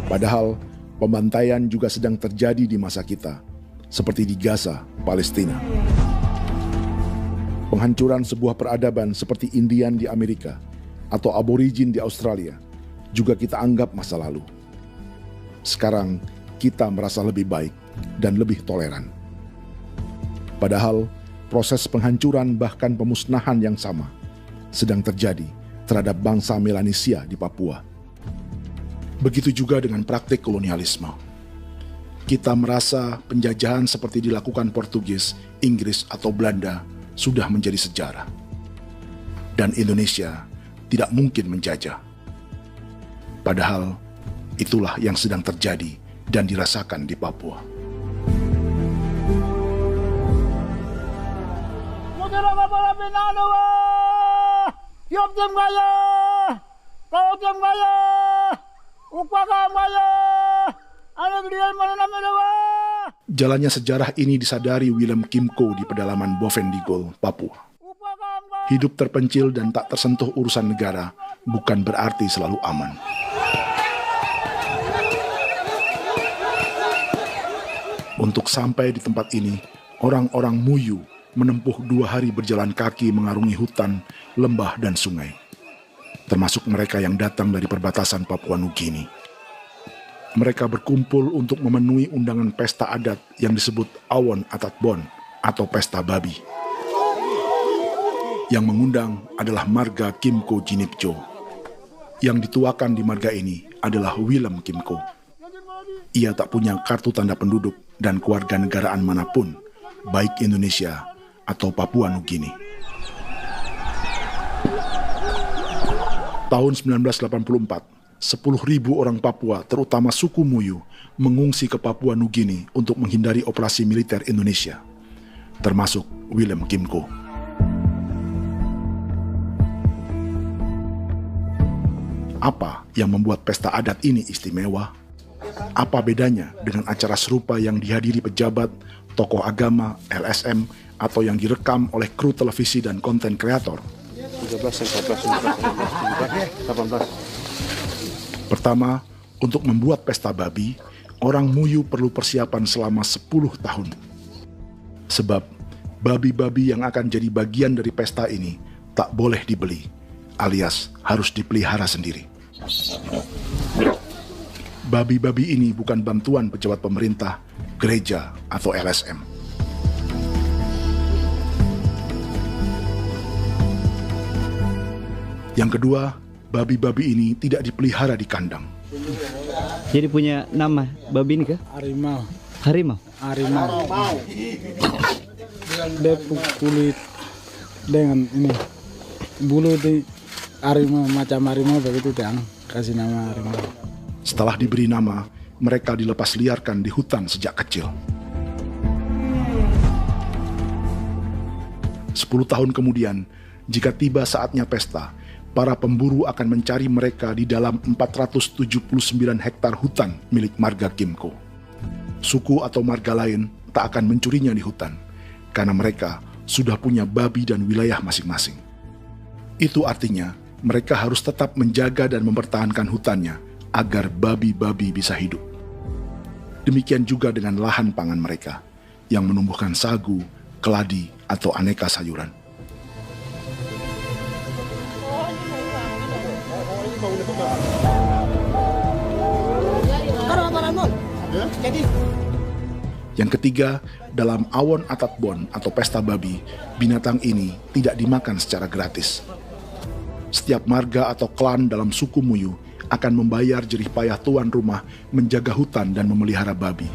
Padahal pembantaian juga sedang terjadi di masa kita, seperti di Gaza, Palestina. Penghancuran sebuah peradaban seperti Indian di Amerika atau aborigin di Australia juga kita anggap masa lalu. Sekarang kita merasa lebih baik dan lebih toleran. Padahal proses penghancuran bahkan pemusnahan yang sama sedang terjadi terhadap bangsa Melanesia di Papua. Begitu juga dengan praktik kolonialisme. Kita merasa penjajahan seperti dilakukan Portugis, Inggris, atau Belanda sudah menjadi sejarah. Dan Indonesia tidak mungkin menjajah. Padahal itulah yang sedang terjadi dan dirasakan di Papua. Jalannya sejarah ini disadari Willem Kimco di pedalaman Bovendigol, Papua. Hidup terpencil dan tak tersentuh urusan negara bukan berarti selalu aman. Untuk sampai di tempat ini, orang-orang Muyu menempuh 2 hari berjalan kaki mengarungi hutan, lembah, dan sungai. Termasuk mereka yang datang dari perbatasan Papua Nugini. Mereka berkumpul untuk memenuhi undangan pesta adat yang disebut Awon Atat Bon atau Pesta Babi. Yang mengundang adalah marga Kimco Jinipjo. Yang dituakan di marga ini adalah Willem Kimco. Ia tak punya kartu tanda penduduk dan kewarganegaraan manapun, baik Indonesia atau Papua Nugini. Tahun 1984, 10.000 orang Papua, terutama suku Muyu, mengungsi ke Papua Nugini untuk menghindari operasi militer Indonesia, termasuk Willem Kimco. Apa yang membuat pesta adat ini istimewa? Apa bedanya dengan acara serupa yang dihadiri pejabat, tokoh agama, LSM, atau yang direkam oleh kru televisi dan konten kreator? 13, 14, 15, 18. Pertama, untuk membuat pesta babi, orang Muyu perlu persiapan selama 10 tahun. Sebab, babi-babi yang akan jadi bagian dari pesta ini tak boleh dibeli, alias harus dipelihara sendiri. Babi-babi ini bukan bantuan pejabat pemerintah, gereja, atau LSM. Yang kedua, babi-babi ini tidak dipelihara di kandang. Jadi punya nama babi ini kah? Harimau. Harimau? Harimau. Dia kulit dengan ini bulu di harimau, macam harimau begitu dia kasih nama harimau. Setelah diberi nama, mereka dilepas liarkan di hutan sejak kecil. 10 tahun kemudian, jika tiba saatnya pesta, para pemburu akan mencari mereka di dalam 479 hektar hutan milik marga Kimco. Suku atau marga lain tak akan mencurinya di hutan, karena mereka sudah punya babi dan wilayah masing-masing. Itu artinya, mereka harus tetap menjaga dan mempertahankan hutannya agar babi-babi bisa hidup. Demikian juga dengan lahan pangan mereka, yang menumbuhkan sagu, keladi, atau aneka sayuran. Yang ketiga, dalam Awon Atat Bon atau pesta babi, binatang ini tidak dimakan secara gratis. Setiap marga atau klan dalam suku Muyu akan membayar jerih payah tuan rumah menjaga hutan dan memelihara babi.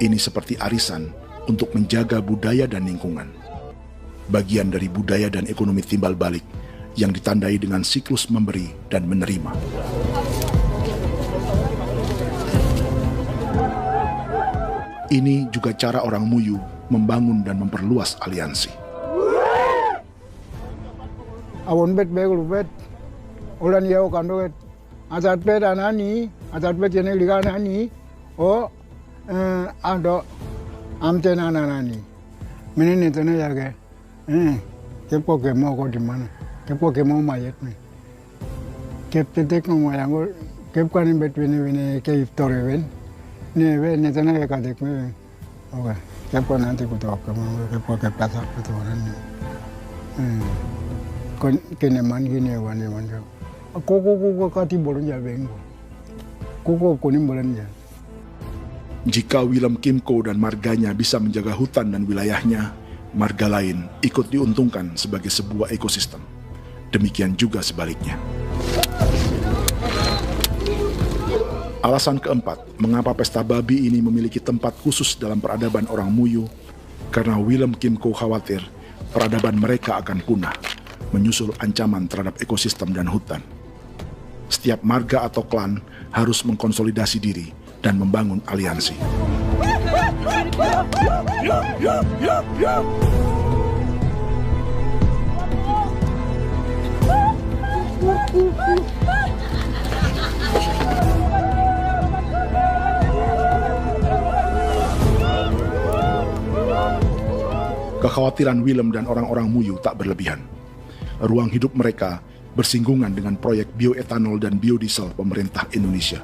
Ini seperti arisan untuk menjaga budaya dan lingkungan. Bagian dari budaya dan ekonomi timbal balik yang ditandai dengan siklus memberi dan menerima. Ini juga cara orang Muyu membangun dan memperluas aliansi. Awon bet begul bet, ulan yau kando bet, azat bet anani, azat bet jene liga anani, o ando amten anani, menini tene jage, kepo kemo ko di mana, kepo kemo mayat nih, kep tetek mo yang kep kanin bet bene ke iftore ben, ne ben ne tene ya kadek me, oke, kepo nanti ku tok kemo, kepo kep pasak itu orang nih. Kene man gini wane manjo. Koko kati bolon ja bengo. Koko kuning bolon ja. Jika Willem Kimco dan marganya bisa menjaga hutan dan wilayahnya, marga lain ikut diuntungkan sebagai sebuah ekosistem. Demikian juga sebaliknya. Alasan keempat, mengapa pesta babi ini memiliki tempat khusus dalam peradaban orang Muyu, karena Willem Kim Ko khawatir peradaban mereka akan punah, menyusul ancaman terhadap ekosistem dan hutan. Setiap marga atau klan harus mengkonsolidasi diri dan membangun aliansi. Kekhawatiran Willem dan orang-orang Muyu tak berlebihan. Ruang hidup mereka bersinggungan dengan proyek bioetanol dan biodiesel pemerintah Indonesia.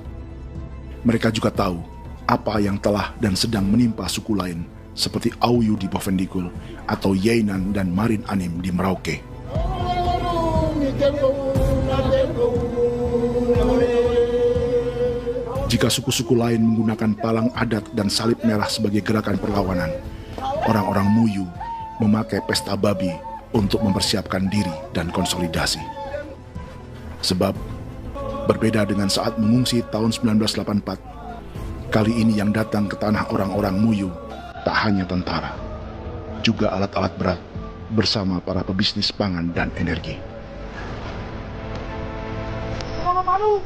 Mereka juga tahu apa yang telah dan sedang menimpa suku lain seperti Auyu di Bovendigul atau Yainan dan Marin Anim di Merauke. Jika suku-suku lain menggunakan palang adat dan salib merah sebagai gerakan perlawanan, orang-orang Muyu memakai pesta babi untuk mempersiapkan diri dan konsolidasi. Sebab, berbeda dengan saat mengungsi tahun 1984, kali ini yang datang ke tanah orang-orang Muyu tak hanya tentara, juga alat-alat berat bersama para pebisnis pangan dan energi. Malu,